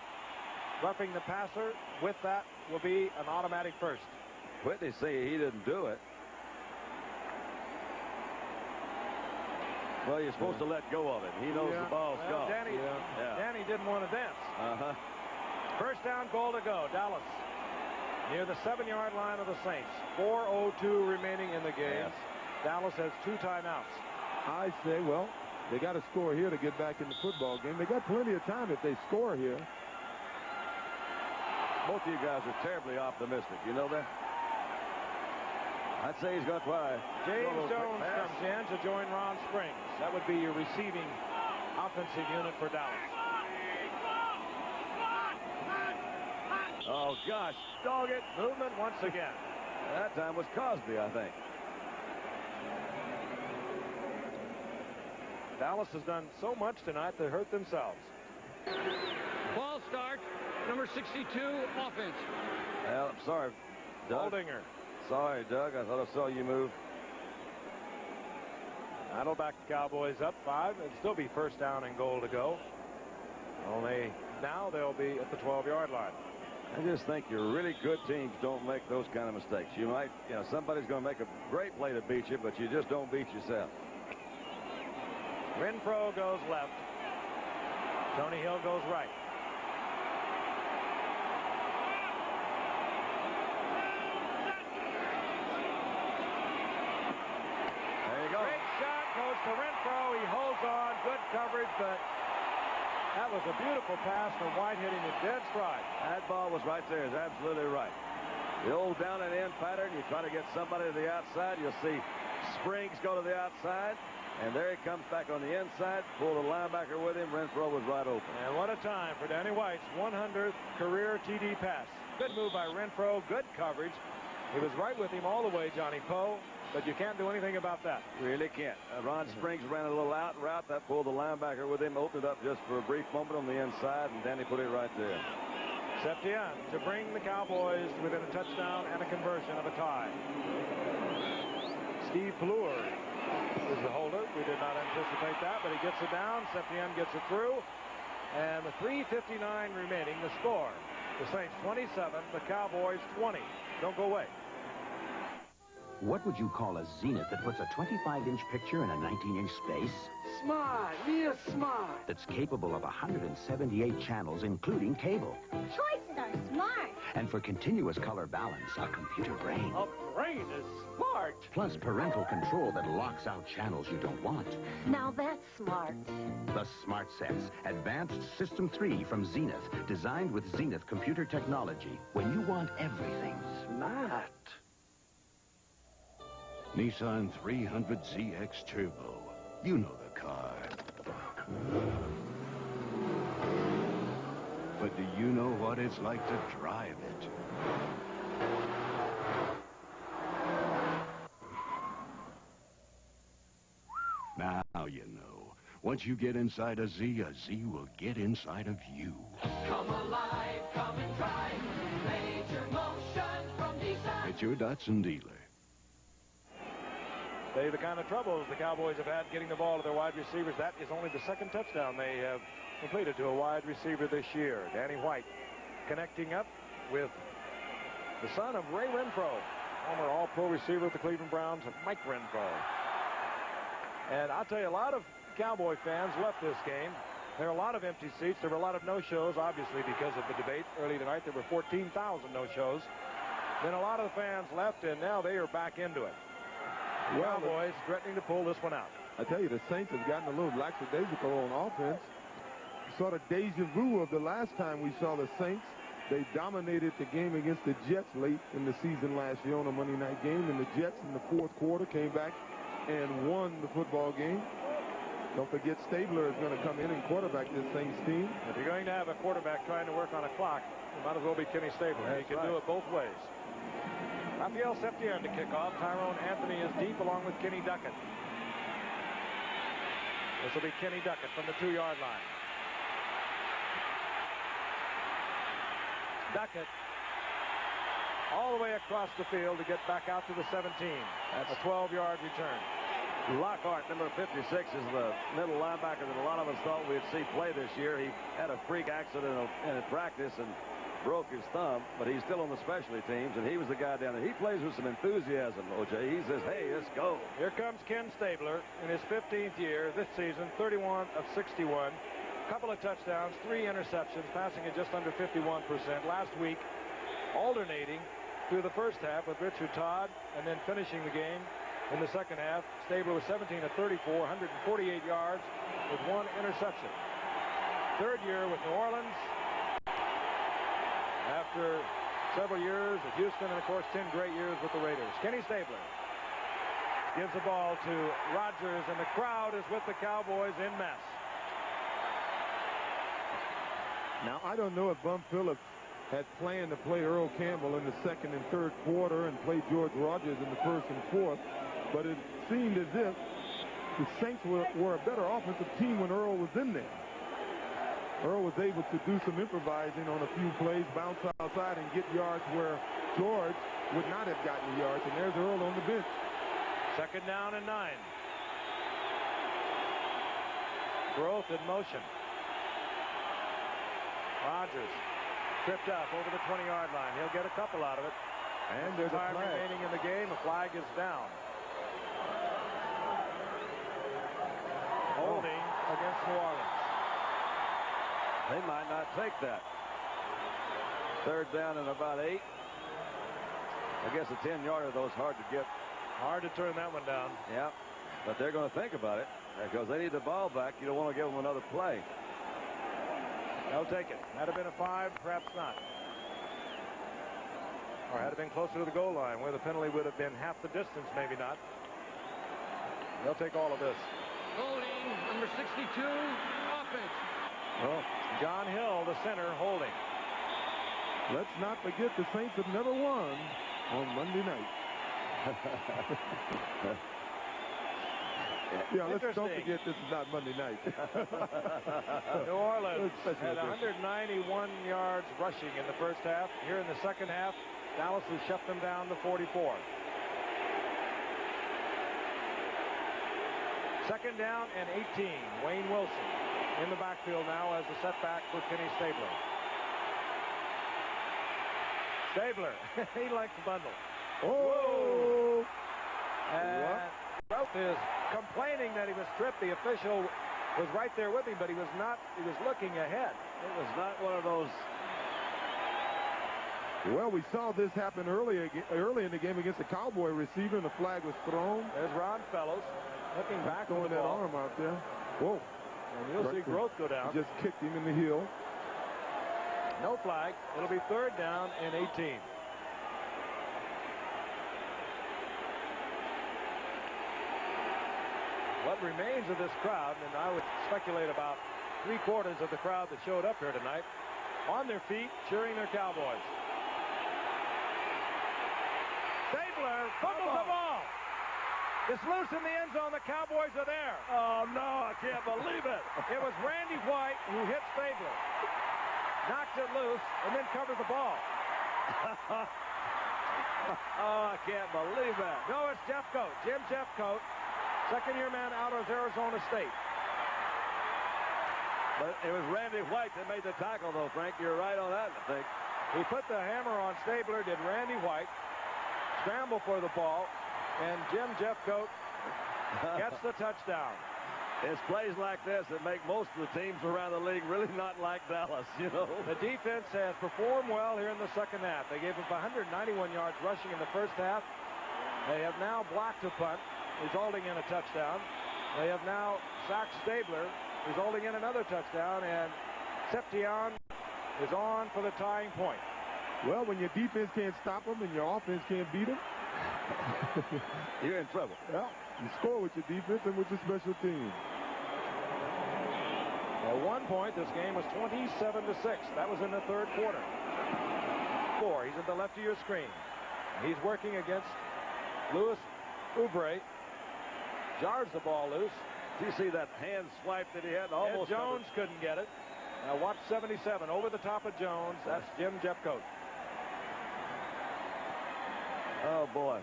Roughing the passer. With that will be an automatic 1st. Whitney say he didn't do it. Well, you're supposed to let go of it. He knows the ball's gone. Danny didn't want to dance. 1st down, goal to go. Dallas near the 7-yard line of the Saints. 4:02 remaining in the game. Yes. Dallas has 2 timeouts. I say, well, they got to score here to get back in the football game. They got plenty of time if they score here. Both of you guys are terribly optimistic. You know that? I'd say he's going to try. James Jones comes in to join Ron Springs. That would be your receiving offensive unit for Dallas. Oh, gosh. Dog it. Movement once again. That time was Cosby, I think. Dallas has done so much tonight they hurt themselves. Ball start, number 62, offense. Well, I'm sorry, Doug. Holdinger. Sorry, Doug. I thought I saw you move. That'll back the Cowboys up 5. It'll still be first down and goal to go. Only now they'll be at the 12-yard line. I just think your really good teams don't make those kind of mistakes. You might, somebody's going to make a great play to beat you, but you just don't beat yourself. Renfro goes left. Tony Hill goes right. There you go. Great shot goes to Renfro. He holds on. Good coverage, but that was a beautiful pass from White, hitting it dead stride. That ball was right there. It's absolutely right. The old down and in pattern, you try to get somebody to the outside. You'll see Springs go to the outside, and there he comes back on the inside. Pull the linebacker with him. Renfro was right open. And what a time for Danny White's 100th career TD pass. Good move by Renfro. Good coverage. He was right with him all the way, Johnny Poe. But you can't do anything about that. Really can't. Ron Springs ran a little out route. That pulled the linebacker with him, opened it up just for a brief moment on the inside, and Danny put it right there. Septien to bring the Cowboys within a touchdown and a conversion of a tie. Steve Fleur is the holder. We did not anticipate that, but he gets it down. Septien gets it through. And the 3:59 remaining, the score. The Saints 27, the Cowboys 20. Don't go away. What would you call a Zenith that puts a 25-inch picture in a 19-inch space? Smart, real smart. That's capable of 178 channels, including cable. Choices are smart. And for continuous color balance, a computer brain. A brain is smart. Plus parental control that locks out channels you don't want. Now that's smart. The Smart Sets, Advanced System 3 from Zenith, designed with Zenith computer technology. When you want everything Smart. Nissan 300ZX Turbo. You know the car. But do you know what it's like to drive it? Now you know. Once you get inside a Z will get inside of you. Come alive, come and try. Major motion from Nissan. It's your Datsun dealer. They the kind of troubles the Cowboys have had getting the ball to their wide receivers. That is only the second touchdown they have completed to a wide receiver this year. Danny White connecting up with the son of Ray Renfro, former all-pro receiver with the Cleveland Browns, Mike Renfro. And I'll tell you, a lot of Cowboy fans left this game. There are a lot of empty seats. There were a lot of no-shows, obviously, because of the debate early tonight. There were 14,000 no-shows. Then a lot of the fans left, and now they are back into it. Well, Cowboys threatening to pull this one out. I tell you, the Saints have gotten a little lackadaisical on offense. Sort of deja vu of the last time we saw the Saints. They dominated the game against the Jets late in the season last year on a Monday night game, and the Jets in the fourth quarter came back and won the football game. Don't forget Stabler is going to come in and quarterback this Saints team. If you're going to have a quarterback trying to work on a clock, it might as well be Kenny Stabler. He can do it both ways. Raphael Septien to kick off. Tyrone Anthony is deep along with Kenny Duckett. This will be Kenny Duckett from the 2-yard line. Duckett all the way across the field to get back out to the 17. That's a 12-yard return. Lockhart, number 56, is the middle linebacker that a lot of us thought we'd see play this year. He had a freak accident in practice and broke his thumb, but he's still on the specialty teams, and he was the guy down there. He plays with some enthusiasm, O.J. He says, hey, let's go. Here comes Ken Stabler in his 15th year this season, 31 of 61. Couple of touchdowns, 3 interceptions, passing at just under 51%. Last week, alternating through the first half with Richard Todd, and then finishing the game in the second half. Stabler was 17 of 34, 148 yards with 1 interception. Third year with New Orleans. After several years at Houston and, of course, 10 great years with the Raiders. Kenny Stabler gives the ball to Rodgers, and the crowd is with the Cowboys en masse. Now, I don't know if Bum Phillips had planned to play Earl Campbell in the second and third quarter and play George Rodgers in the first and fourth, but it seemed as if the Saints were a better offensive team when Earl was in there. Earl was able to do some improvising on a few plays, bounce outside, and get yards where George would not have gotten the yards. And there's Earl on the bench. 2nd down and 9. Growth in motion. Rodgers tripped up over the 20-yard line. He'll get a couple out of it. And there's a time flag remaining in the game. A flag is down. Holding against New Orleans. They might not take that. 3rd down and about 8. I guess a 10-yarder, though, is hard to get. Hard to turn that one down. Yeah, but they're going to think about it because they need the ball back. You don't want to give them another play. They'll take it. Had it been a 5, perhaps not. Or had it been closer to the goal line where the penalty would have been half the distance, maybe not. They'll take all of this. Holding, number 62, offense. Well, John Hill, the center, holding. Let's not forget the Saints have never won on Monday night. Yeah, let's don't forget this is not Monday night. New Orleans had 191 yards rushing in the first half. Here in the second half, Dallas has shut them down to 44. 2nd down and 18. Wayne Wilson in the backfield now as a setback for Kenny Stabler. Stabler, he likes to bundle. Oh! And Roth is complaining that he was tripped. The official was right there with him, but he was not. He was looking ahead. It was not one of those. Well, we saw this happen early in the game against the Cowboy receiver, and the flag was thrown. There's Ron Fellows looking back throwing on the that ball. arm out there. Whoa. And you'll see Growth go down. Just kicked him in the heel. No flag. It'll be 3rd down and 18. What remains of this crowd, and I would speculate about 3/4 of the crowd that showed up here tonight, on their feet cheering their Cowboys. Stabler fumbles the ball. It's loose in the end zone. The Cowboys are there. Oh, no, I can't believe it. It was Randy White who hit Stabler. Knocked it loose and then covered the ball. Oh, I can't believe that. No, it's Jeffcoat. Jim Jeffcoat, second-year man out of Arizona State. But it was Randy White that made the tackle, though, Frank. You're right on that, I think. He put the hammer on Stabler, did Randy White. Scramble for the ball, and Jim Jeffcoat gets the touchdown. It's plays like this that make most of the teams around the league really not like Dallas, you know. The defense has performed well here in the second half. They gave up 191 yards rushing in the first half. They have now blocked a punt, resulting in a touchdown. They have now sacked Stabler, resulting in another touchdown, and Seption is on for the tying point. Well, when your defense can't stop them and your offense can't beat them, you're in trouble. Well, you score with your defense and with your special teams. At one point, this game was 27-6. That was in the third quarter. He's at the left of your screen. He's working against Louis Oubre. Jars the ball loose. Did you see that hand swipe that he had? Almost Ed Jones couldn't get it. Now watch 77 over the top of Jones. That's Jim Jeffcoat. Oh, boy.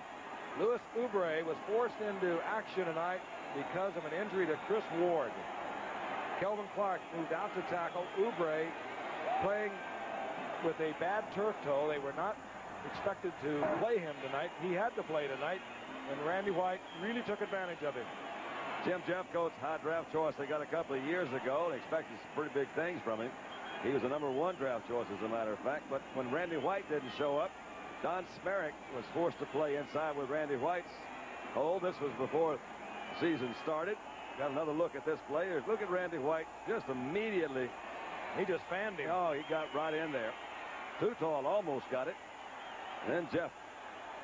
Louis Oubre was forced into action tonight because of an injury to Chris Ward. Kelvin Clark moved out to tackle. Oubre playing with a bad turf toe. They were not expected to play him tonight. He had to play tonight, and Randy White really took advantage of him. Jim Jeffcoat's high draft choice they got a couple of years ago. They expected some pretty big things from him. He was the #1 draft choice, as a matter of fact. But when Randy White didn't show up, Don Smerrick was forced to play inside with Randy White's hole. This was before the season started. Got another look at this play. Look at Randy White just immediately. He just fanned him. Oh, he got right in there. Too tall, almost got it. And then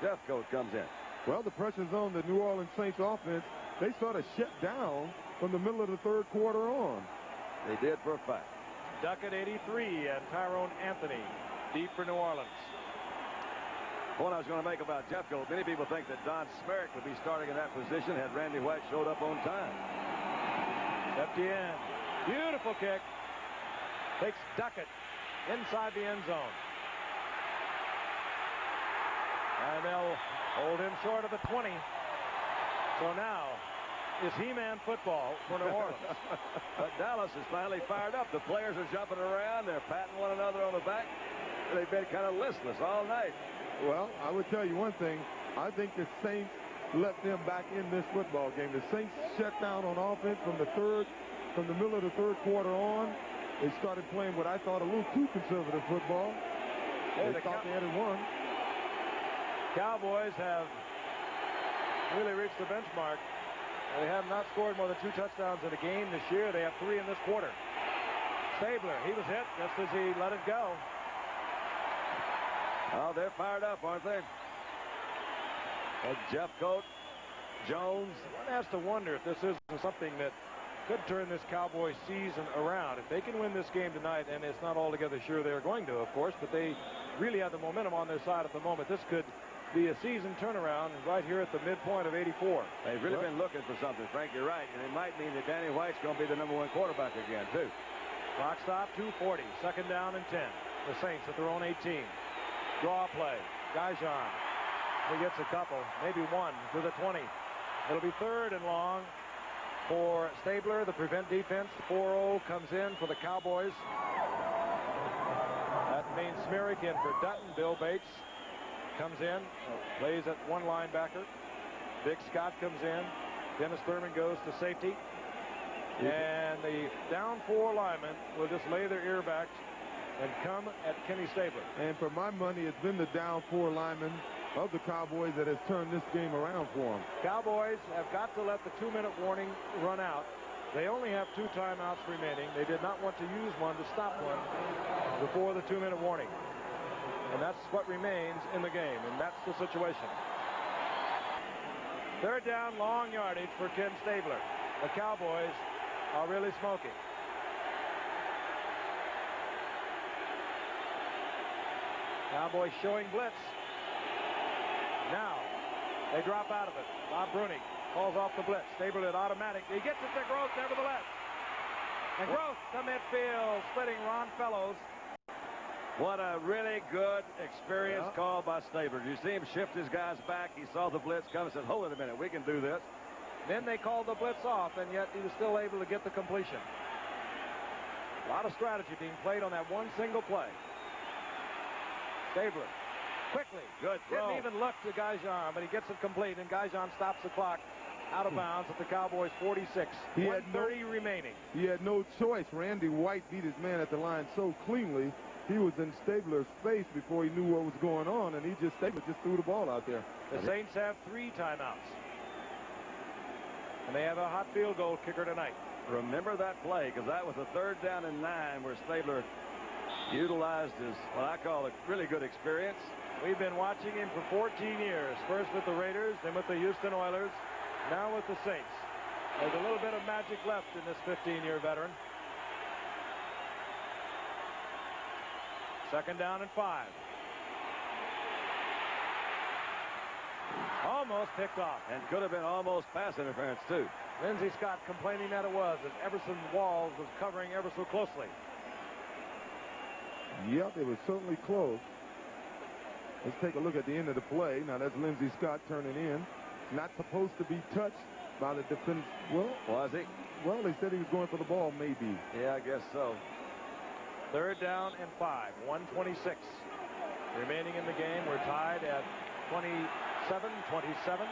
Jeffcoat comes in. Well, the pressure's on the New Orleans Saints offense. They sort of shut down from the middle of the third quarter on. They did for a fact. Duck at 83 and Tyrone Anthony deep for New Orleans. Point I was going to make about Jeffcoat, many people think that Don Smerrick would be starting in that position had Randy White showed up on time. At the end. Beautiful kick. Takes Duckett inside the end zone. And they'll hold him short of the 20. So now is He-Man football for New Orleans. But Dallas is finally fired up. The players are jumping around. They're patting one another on the back. They've been kind of listless all night. Well, I would tell you one thing. I think the Saints let them back in this football game. The Saints shut down on offense from the middle of the third quarter on. They started playing what I thought a little too conservative football. Hey, they thought they had it won. Cowboys have really reached the benchmark. They have not scored more than 2 touchdowns in a game this year. They have 3 in this quarter. Stabler, he was hit just as he let it go. Oh, they're fired up, aren't they? And Jeffcoat, Jones. One has to wonder if this isn't something that could turn this Cowboys season around. If they can win this game tonight, and it's not altogether sure they're going to, of course, but they really have the momentum on their side at the moment. This could be a season turnaround right here at the midpoint of 84. They've really been looking for something, Frank. You're right. And it might mean that Danny White's going to be the #1 quarterback again, too. Clock stop, 2:40. Second down and 10. The Saints at their own 18. Draw play. Gaijon. He gets a couple, maybe one to the 20. It'll be 3rd and long for Stabler. The prevent defense. 4-0 comes in for the Cowboys. That means Smerrick in for Dutton. Bill Bates comes in, plays at one linebacker. Vic Scott comes in. Dennis Thurman goes to safety. And the down 4 linemen will just lay their ear back and come at Kenny Stabler. And for my money, it's been the down 4 linemen of the Cowboys that has turned this game around for them. Cowboys have got to let the 2-minute warning run out. They only have 2 timeouts remaining. They did not want to use one to stop one before the 2-minute warning. And that's what remains in the game, and that's the situation. 3rd down, long yardage for Ken Stabler. The Cowboys are really smoking. Cowboys showing blitz. Now, they drop out of it. Bob Bruning calls off the blitz. Stabler at automatic. He gets it to Gross nevertheless. And Gross to midfield, splitting Ron Fellows. What a really good experienced call by Stabler. You see him shift his guys back. He saw the blitz come and said, hold it a minute, we can do this. Then they called the blitz off, and yet he was still able to get the completion. A lot of strategy being played on that one single play. Stabler, quickly. Good throw. Didn't even look to Gaijon, but he gets it complete, and Gaijon stops the clock out of bounds at the Cowboys' 46. He had 1:30 remaining. He had no choice. Randy White beat his man at the line so cleanly. He was in Stabler's face before he knew what was going on, and Stabler just threw the ball out there. The Saints have 3 timeouts. And they have a hot field goal kicker tonight. Remember that play, because that was a 3rd down and 9 where Stabler utilized his, what I call a really good experience. We've been watching him for 14 years. First with the Raiders, then with the Houston Oilers, now with the Saints. There's a little bit of magic left in this 15-year veteran. 2nd down and 5. Almost picked off. And could have been almost pass interference, too. Lindsey Scott complaining that it was, as Everson Walls was covering ever so closely. Yep, it was certainly close. Let's take a look at the end of the play. Now, that's Lindsey Scott turning in. Not supposed to be touched by the defense. Well, was he? Well, they said he was going for the ball, maybe. Yeah, I guess so. 3rd down and 5. 1:26 remaining in the game. We're tied at 27-27.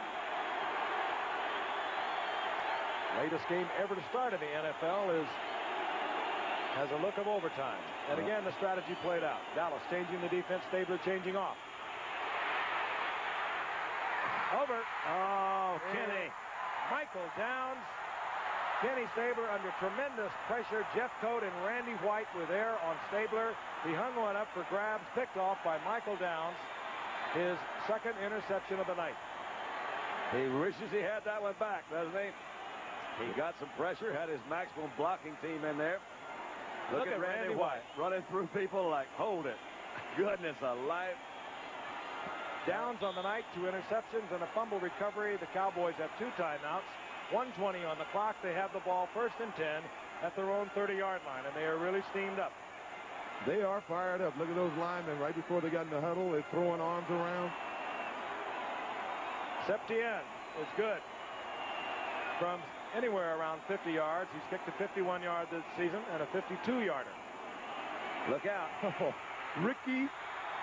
Latest game ever to start in the NFL has a look of overtime. And again, the strategy played out. Dallas changing the defense, Stabler changing off. Over. Oh, Kenny. Michael Downs. Kenny Stabler under tremendous pressure. Jeffcoat and Randy White were there on Stabler. He hung one up for grabs, picked off by Michael Downs. His 2nd interception of the night. He wishes he had that one back, doesn't he? He got some pressure, had his maximum blocking team in there. Look at Randy White running through people like, hold it. Goodness alive. Downs on the night, 2 interceptions and a fumble recovery. The Cowboys have 2 timeouts. 1:20 on the clock. They have the ball 1st and 10 at their own 30-yard line, and they are really steamed up. They are fired up. Look at those linemen right before they got in the huddle. They're throwing arms around. Septien is good from anywhere around 50 yards. He's kicked a 51 yard this season and a 52-yarder. Look out. Ricky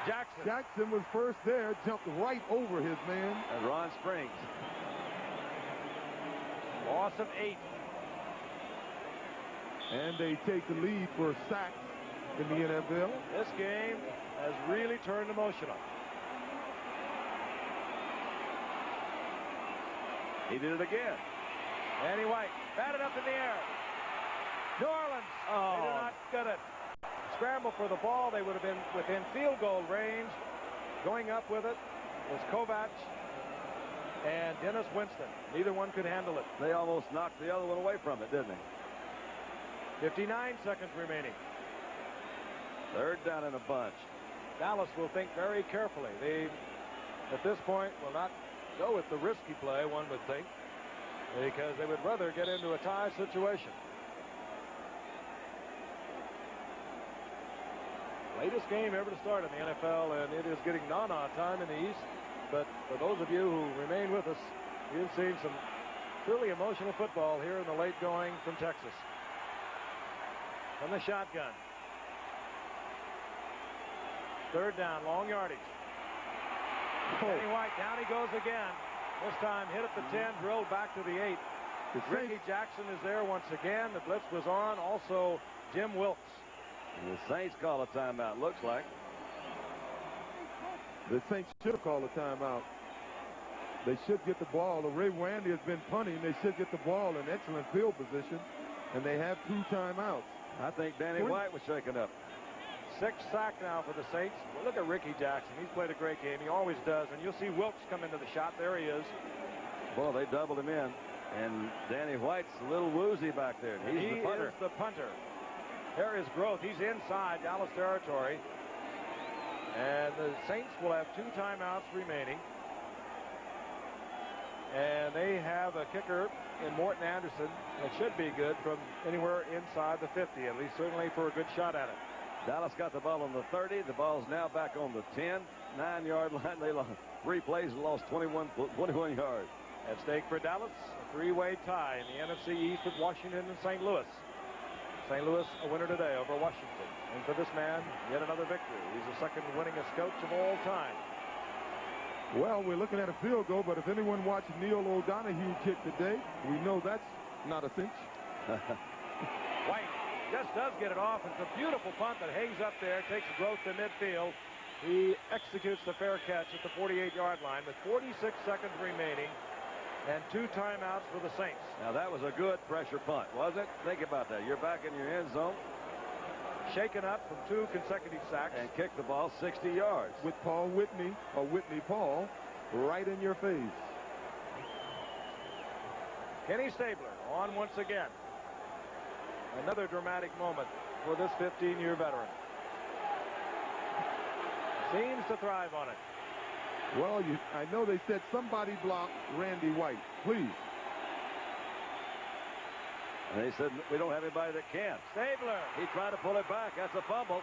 Jackson was first there, jumped right over his man. And Ron Springs. Loss of 8. And they take the lead for sacks in the NFL. This game has really turned emotional. He did it again. Danny White batted up in the air. New Orleans. They did not get it. Scramble for the ball. They would have been within field goal range. Going up with it was Kovac and Dennis Winston. Neither one could handle it. They almost knocked the other one away from it, didn't they? 59 seconds remaining. 3rd down in a bunch. Dallas will think very carefully. They, at this point, will not go with the risky play, one would think, because they would rather get into a tie situation. Latest game ever to start in the NFL, and it is getting non-on time in the East. But for those of you who remain with us, you've seen some truly emotional football here in the late going from Texas. From the shotgun. 3rd down, long yardage. Danny White, down he goes again. This time hit at the 10, drilled back to the 8. Ricky Jackson is there once again. The blitz was on. Also, Jim Wilkes. And the Saints call a timeout, looks like. The Saints should have called a timeout. They should get the ball. Ray Wandy has been punting. They should get the ball in excellent field position. And they have 2 timeouts. I think Danny White was shaken up. 6th sack now for the Saints. Well, look at Ricky Jackson. He's played a great game. He always does. And you'll see Wilkes come into the shot. There he is. Well, they doubled him in. And Danny White's a little woozy back there. He's the punter. He is the punter. There is growth. He's inside Dallas territory. And the Saints will have 2 timeouts remaining. And they have a kicker in Morton Anderson that should be good from anywhere inside the 50, at least certainly for a good shot at it. Dallas got the ball on the 30. The ball's now back on the 10, 9-yard line. They lost 3 plays and lost 21 yards. At stake for Dallas, a 3-way tie in the NFC East with Washington and St. Louis. St. Louis a winner today over Washington. And for this man, yet another victory. He's the 2nd winningest coach of all time. Well, we're looking at a field goal, but if anyone watched Neil O'Donohue kick today, we know that's not a cinch. White just does get it off. It's a beautiful punt that hangs up there, takes growth to midfield. He executes the fair catch at the 48-yard line with 46 seconds remaining and 2 timeouts for the Saints. Now, that was a good pressure punt, wasn't it? Think about that. You're back in your end zone. Shaken up from 2 consecutive sacks. And kicked the ball 60 yards. With Paul Whitney, or Whitney Paul, right in your face. Kenny Stabler on once again. Another dramatic moment for this 15-year veteran. Seems to thrive on it. Well, I know they said somebody block Randy White. Please. And they said, we don't have anybody that can. Stabler. He tried to pull it back. That's a fumble.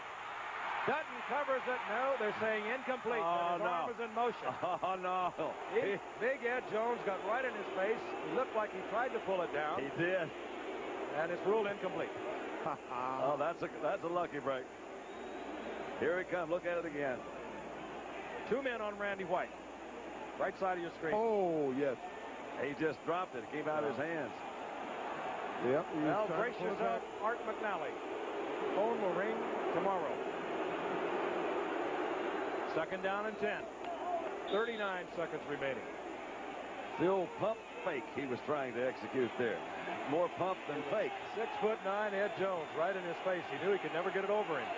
Dutton covers it. No, they're saying incomplete. Oh, his arm was in motion. Oh, no. Big Ed Jones got right in his face. He looked like he tried to pull it down. He did. And it's ruled incomplete. Oh, that's a lucky break. Here he comes. Look at it again. 2 men on Randy White. Right side of your screen. Oh, yes. He just dropped it. It came out of his hands. Yep. Well, brace yourself, Art McNally. Phone will ring tomorrow. 2nd down and 10. 39 seconds remaining. The old pump fake he was trying to execute there. More pump than fake. 6'9" Ed Jones right in his face. He knew he could never get it over him.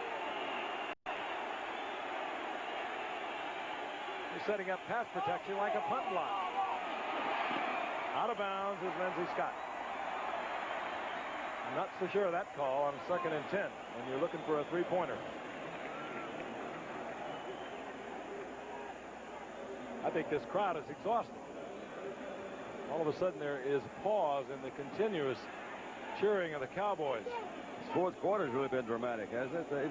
He's setting up pass protection like a punt block. Out of bounds is Lindsey Scott. I'm not so sure of that call on 2nd and 10 when you're looking for a 3-pointer. think this crowd is exhausted. All of a sudden, there is pause in the continuous cheering of the Cowboys. This fourth quarter's really been dramatic, hasn't it? They've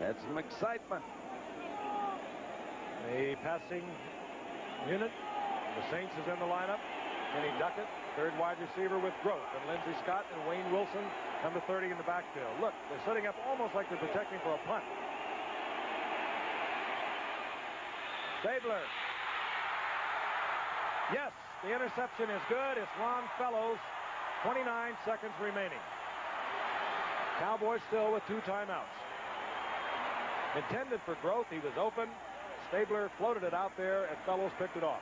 had some excitement. A passing unit. The Saints is in the lineup. Kenny Duckett, third wide receiver with Groth, and Lindsey Scott and Wayne Wilson, number 30 in the backfield. Look, they're setting up almost like they're protecting for a punt. Stabler. Yes, the interception is good. It's Ron Fellows. 29 seconds remaining. Cowboys still with 2 timeouts. Intended for Groth. He was open. Stabler floated it out there, and Fellows picked it off.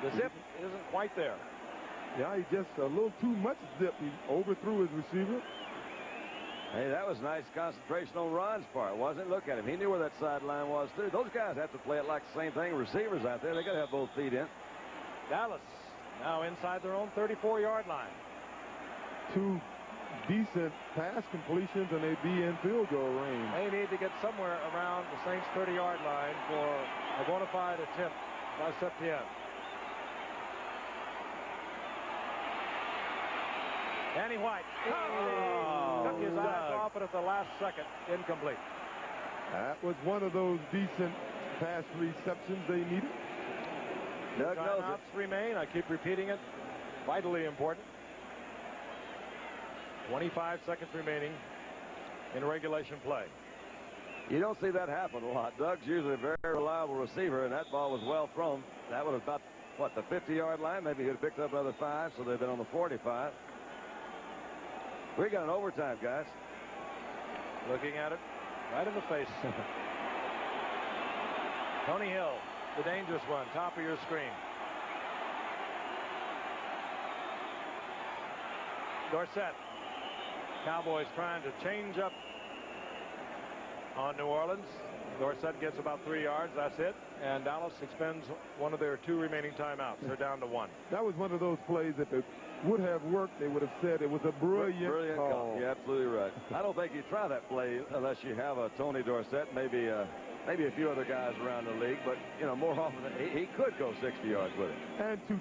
The zip isn't quite there. Yeah, he just a little too much zip. He overthrew his receiver. Hey, that was nice concentration on Ron's part, wasn't it? Look at him. He knew where that sideline was, too. Those guys have to play it like the same thing. Receivers out there, they got to have both feet in. Dallas now inside their own 34-yard line. 2 decent pass completions, and they'd be in field goal range. They need to get somewhere around the Saints' 30-yard line for a bona fide attempt by Septien. Danny White took his eyes off it at the last second. Incomplete. That was one of those decent pass receptions they needed. Doug knows Timeouts remain. I keep repeating it. Vitally important. 25 seconds remaining in regulation play. You don't see that happen a lot. Doug's usually a very reliable receiver, and that ball was well thrown. That was about, what, the 50-yard line? Maybe he would have picked up another 5, so they've been on the 45. We got an overtime, guys. Looking at it right in the face. Tony Hill, the dangerous one, top of your screen. Dorsett. Cowboys trying to change up on New Orleans. Dorsett gets about 3 yards. That's it. And Dallas expends one of their 2 remaining timeouts. They're down to 1. That was one of those plays that it would have worked. They would have said it was a brilliant call. You're absolutely right. I don't think you try that play unless you have a Tony Dorsett, maybe a few other guys around the league. But, you know, more often he could go 60 yards with it. And 2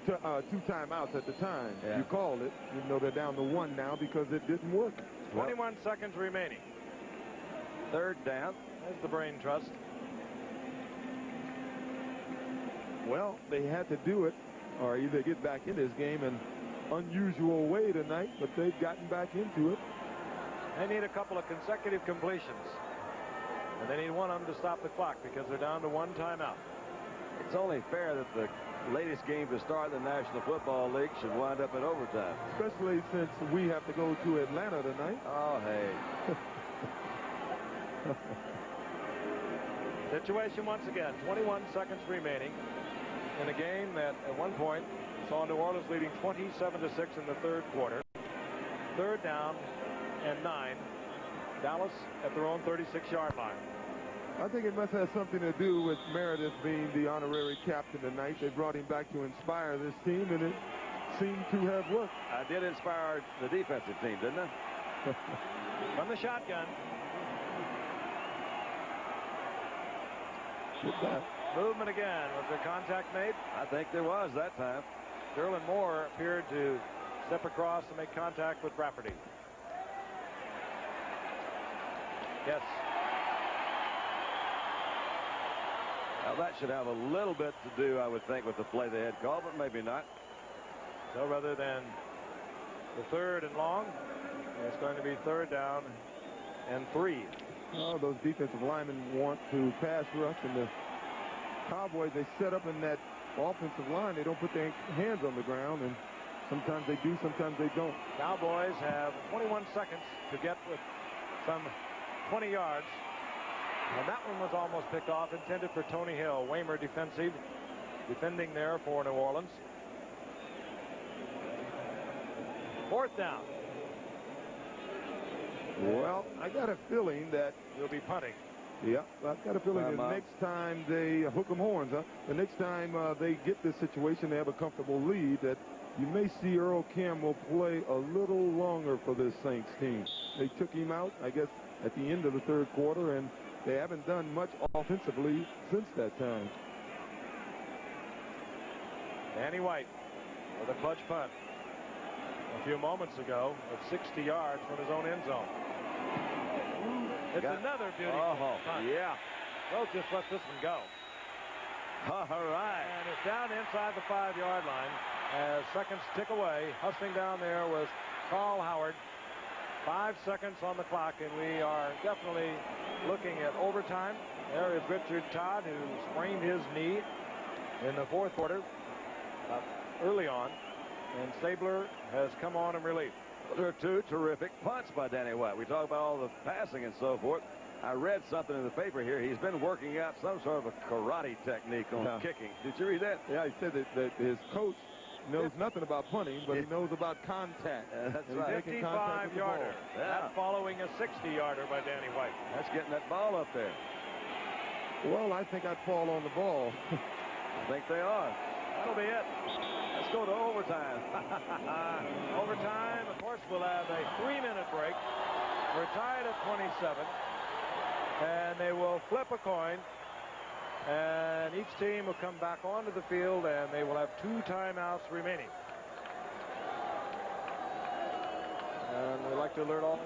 timeouts at the time. Yeah. You called it. You know they're down to 1 now because it didn't work. 21 seconds remaining. Third down. There's the brain trust. Well, they had to do it or either get back in this game in unusual way tonight, but they've gotten back into it. They need a couple of consecutive completions. And they need one of them to stop the clock because they're down to 1 timeout. It's only fair that the latest game to start the National Football League should wind up in overtime. Especially since we have to go to Atlanta tonight. Oh, hey. Situation once again, 21 seconds remaining in a game that at one point saw New Orleans leading 27-6 in the 3rd quarter. 3rd down and 9. Dallas at their own 36-yard line. I think it must have something to do with Meredith being the honorary captain tonight. They brought him back to inspire this team, and it seemed to have worked. I did inspire the defensive team, didn't I? From the shotgun. Movement again. Was there contact made? I think there was that time. Derlin Moore appeared to step across and make contact with Rafferty. Yes. Now that should have a little bit to do, I would think, with the play they had called, but maybe not. So rather than the 3rd and long, it's going to be 3rd down and 3. Oh, those defensive linemen want to pass rush, and the Cowboys, they set up in that offensive line. They don't put their hands on the ground, and sometimes they do, sometimes they don't. Cowboys have 21 seconds to get with some 20 yards. And that one was almost picked off, intended for Tony Hill. Waymer defending there for New Orleans. 4th down. Well, I got a feeling that they'll be punting. Yeah, I've got a feeling the next time they hook 'em horns, the next time they get this situation, they have a comfortable lead, that you may see Earl Campbell play a little longer for this Saints team. They took him out, I guess, at the end of the third quarter, and they haven't done much offensively since that time. Danny White with a clutch punt a few moments ago at 60 yards from his own end zone. It's another beautiful punt. Yeah. Well, just let this one go. All right. And it's down inside the 5-yard line as seconds tick away. Hustling down there was Carl Howard. 5 seconds on the clock, and we are definitely looking at overtime. There is Richard Todd, who sprained his knee in the fourth quarter early on, and Stabler has come on in relief. There are two terrific punts by Danny White. We talk about all the passing and so forth. I read something in the paper here. He's been working out some sort of a karate technique on kicking. Did you read that? Yeah, he said that his coach knows nothing about punting, but he knows about contact. That's right. 55-yarder. That following a 60-yarder by Danny White. That's getting that ball up there. Well, I think I'd fall on the ball. I think they are. That'll be it. Let's go to overtime. Overtime, of course, we'll have a 3-minute break. We're tied at 27. And they will flip a coin. And each team will come back onto the field, and they will have 2 timeouts remaining. And we'd like to alert all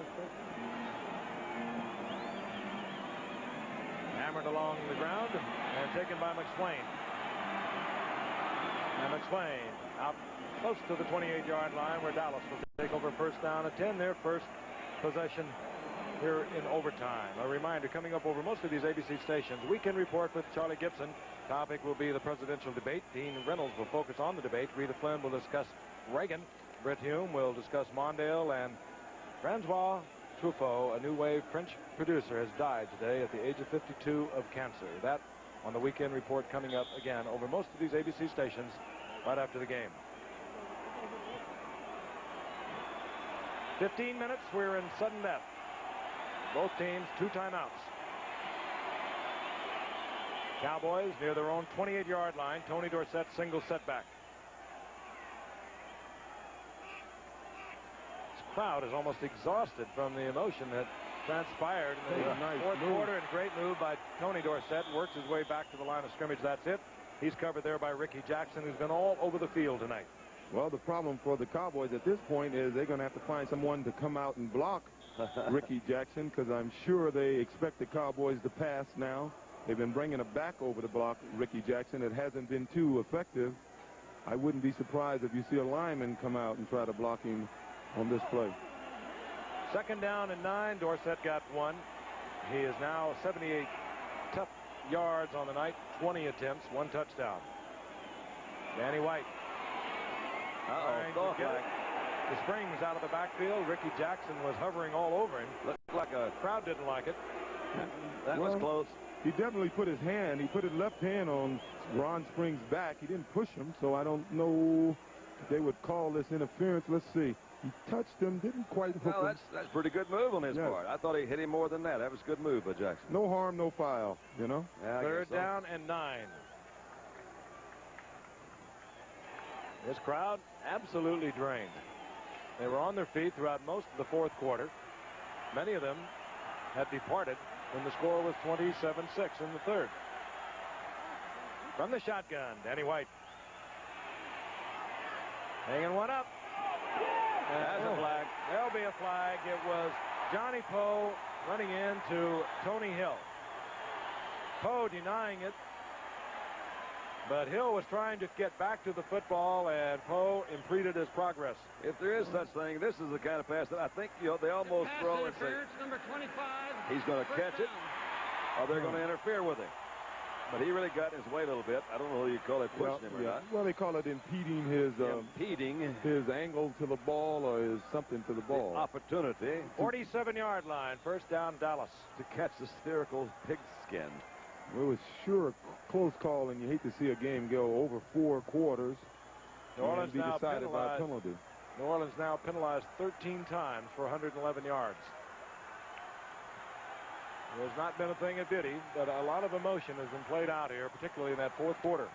hammered along the ground and taken by McSwain. And McSwain out close to the 28-yard line where Dallas will take over first down at 10. Their first possession here in overtime. A reminder, coming up over most of these ABC stations, Weekend Report with Charlie Gibson. Topic will be the presidential debate. Dean Reynolds will focus on the debate. Rita Flynn will discuss Reagan. Brett Hume will discuss Mondale. And Francois Truffaut, a new wave French producer, has died today at the age of 52 of cancer. That on the Weekend Report coming up again over most of these ABC stations right after the game. 15 minutes, we're in sudden death. Both teams, 2 timeouts. Cowboys near their own 28-yard line. Tony Dorsett single setback. This crowd is almost exhausted from the emotion that transpired in the fourth quarter. And great move by Tony Dorsett. Works his way back to the line of scrimmage. That's it. He's covered there by Ricky Jackson, who's been all over the field tonight. Well, the problem for the Cowboys at this point is they're going to have to find someone to come out and block Ricky Jackson, because I'm sure they expect the Cowboys to pass now. They've been bringing a back over to block Ricky Jackson. It hasn't been too effective. I wouldn't be surprised if you see a lineman come out and try to block him on this play. Second down and 9. Dorsett got 1. He is now 78 tough yards on the night, 20 attempts, 1 touchdown. Danny White. The springs out of the backfield. Ricky Jackson was hovering all over him. Looked like a crowd didn't like it. That was close. He definitely put his hand. He put his left hand on Ron Springs' back. He didn't push him, so I don't know if they would call this interference. Let's see. He touched him, didn't quite hook him. That's a pretty good move on his part. I thought he hit him more than that. That was a good move by Jackson. No harm, no foul, you know. Yeah, Third down and 9. This crowd absolutely drained. They were on their feet throughout most of the fourth quarter. Many of them had departed when the score was 27-6 in the third. From the shotgun, Danny White. Hanging one up. And that's a flag. There'll be a flag. It was Johnny Poe running into Tony Hill. Poe denying it. But Hill was trying to get back to the football, and Poe impeded his progress. If there is such thing, this is the kind of pass that I think they almost throw and say, number 25. He's going to catch it, or they're going to interfere with him. But he really got in his way a little bit. I don't know whether you call it pushing him or not. Well, they call it impeding his angle to the ball, or his something to the ball. The opportunity. 47-yard line, first down, Dallas. To catch the spherical pigskin. Well, it was sure a close call, and you hate to see a game go over 4 quarters New Orleans and be now decided by penalized. a penalty. New Orleans now penalized 13 times for 111 yards. There's not been a thing of beauty, but a lot of emotion has been played out here, particularly in that fourth quarter.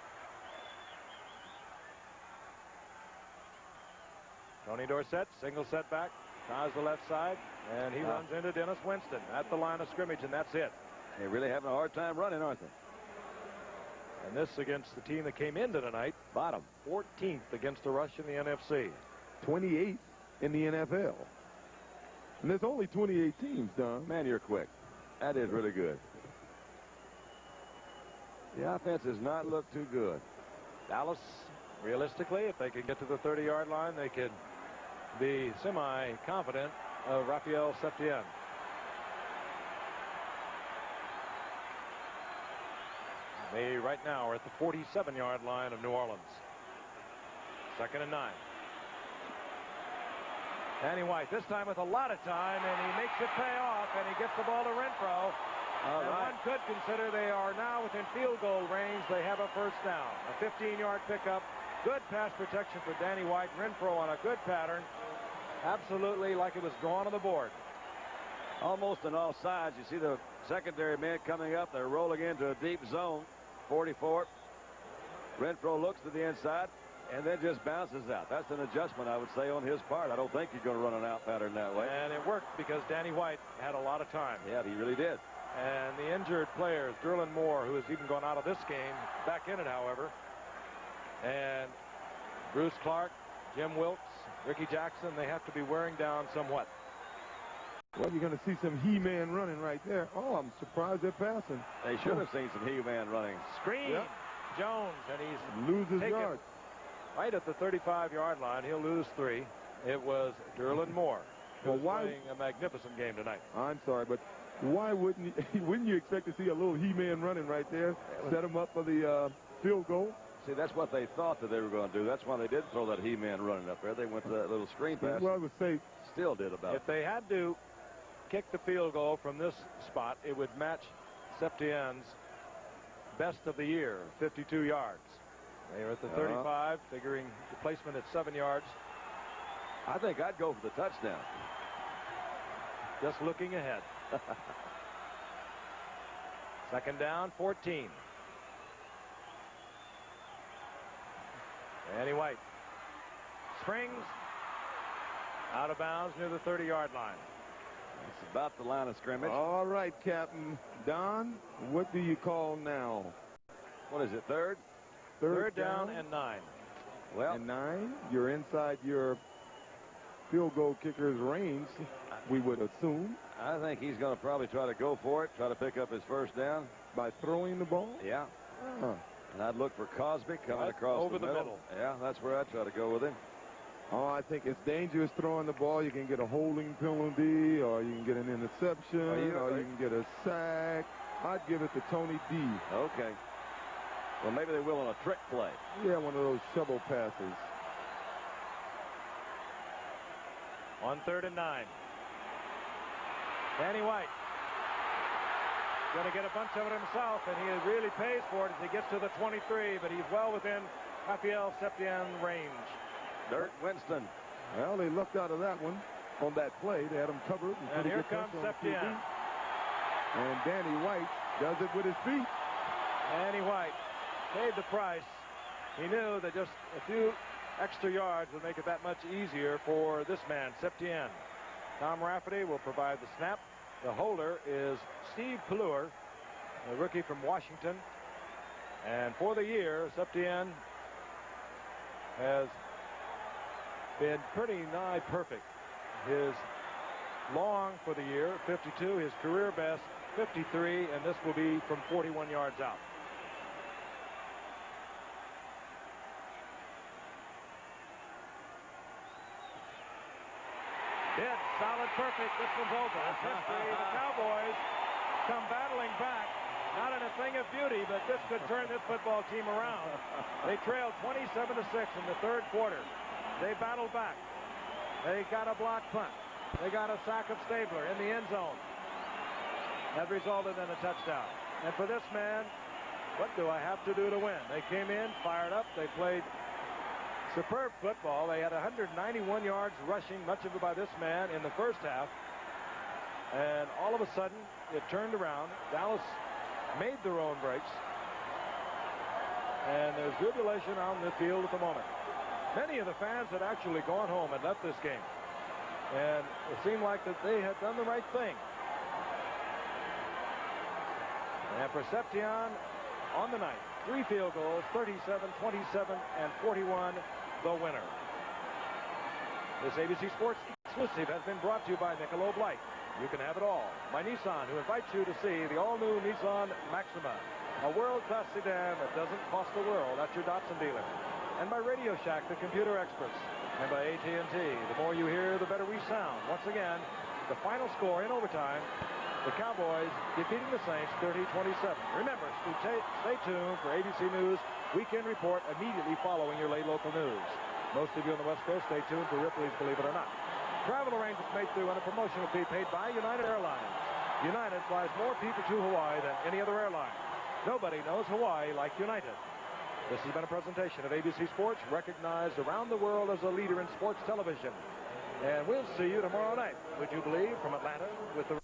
Tony Dorsett, single setback, ties the left side, and he runs into Dennis Winston at the line of scrimmage, and that's it. They're really having a hard time running, aren't they? And this against the team that came into tonight, bottom 14th against the rush in the NFC. 28th in the NFL. And there's only 28 teams, Don. Man, you're quick. That is really good. The offense does not look too good. Dallas, realistically, if they could get to the 30-yard line, they could be semi-confident of Raphael Septien. They right now are at the 47-yard line of New Orleans. 2nd and 9. Danny White, this time with a lot of time, and he makes it pay off, and he gets the ball to Renfro. And one could consider they are now within field goal range. They have a first down. A 15-yard pickup. Good pass protection for Danny White. Renfro on a good pattern. Absolutely like it was drawn on the board. Almost on all sides. You see the secondary men coming up. They're rolling into a deep zone. 44. Renfro looks to the inside and then just bounces out. That's an adjustment, I would say, on his part. I don't think you're going to run an out pattern that way. And it worked because Danny White had a lot of time. Yeah, he really did. And the injured players, Derlin Moore, who has even gone out of this game, back in it, however. And Bruce Clark, Jim Wilkes, Ricky Jackson, they have to be wearing down somewhat. Well, you're going to see some He-Man running right there. Oh, I'm surprised they're passing. They should have seen some He-Man running. Screen. Yep. Jones, and he's loses yards. Right at the 35-yard line. He'll lose 3. It was Derlin Moore who was playing a magnificent game tonight. I'm sorry, but why wouldn't you expect to see a little He-Man running right there? Set him up for the field goal. See, that's what they thought that they were going to do. That's why they did throw that He-Man running up there. They went to that little screen pass. Well, it was safe. Still did about it. If they had to kick the field goal from this spot, it would match Septien's best of the year, 52 yards. They are at the 35, figuring the placement at 7 yards. I think I'd go for the touchdown. Just looking ahead. 2nd down, 14. Danny White springs out of bounds near the 30-yard line. It's about the line of scrimmage. All right, Captain Don, what do you call now? What is it, third? Third down and 9. Well, and 9, you're inside your field goal kicker's range, we would assume. I think he's going to probably try to go for it, try to pick up his first down. By throwing the ball? Yeah. And I'd look for Cosby coming across over the middle. Yeah, that's where I'd try to go with him. Oh, I think it's dangerous throwing the ball. You can get a holding penalty, or you can get an interception, or you can get a sack. I'd give it to Tony D. Okay. Well, maybe they will on a trick play. Yeah, one of those shovel passes. On 3rd and 9. Danny White going to get a bunch of it himself, and he really pays for it as he gets to the 23, but he's well within Raphael Septien range. Dirk Winston. Well, they lucked out of that one on that play. They had him covered. And here comes Septien. And Danny White does it with his feet. Danny White paid the price. He knew that just a few extra yards would make it that much easier for this man, Septien. Tom Rafferty will provide the snap. The holder is Steve Pelluer, a rookie from Washington. And for the year, Septien has been pretty nigh perfect. His long for the year, 52, his career best, 53, and this will be from 41 yards out. Dead, solid, perfect. This one's over. It's history. The Cowboys come battling back. Not in a thing of beauty, but this could turn this football team around. They trailed 27-6 in the 3rd quarter. They battled back. They got a block punt. They got a sack of Stabler in the end zone. That resulted in a touchdown. And for this man, what do I have to do to win? They came in, fired up. They played superb football. They had 191 yards rushing, much of it by this man in the first half. And all of a sudden, it turned around. Dallas made their own breaks. And there's jubilation on the field at the moment. Many of the fans had actually gone home and left this game. And it seemed like that they had done the right thing. And Perception on the night. 3 field goals, 37, 27, and 41, the winner. This ABC Sports exclusive has been brought to you by Michelob Light. You can have it all. By Nissan, who invites you to see the all-new Nissan Maxima, a world-class sedan that doesn't cost the world. That's your Datsun dealer. And by Radio Shack, the computer experts. And by AT&T. The more you hear, the better we sound. Once again, the final score in overtime, the Cowboys defeating the Saints 30-27. Remember, stay tuned for ABC News Weekend Report immediately following your late local news. Most of you on the West Coast, stay tuned for Ripley's Believe It or Not. Travel arrangements made through on a promotional fee paid by United Airlines. United flies more people to Hawaii than any other airline. Nobody knows Hawaii like United. This has been a presentation of ABC Sports, recognized around the world as a leader in sports television. And we'll see you tomorrow night, would you believe, from Atlanta with the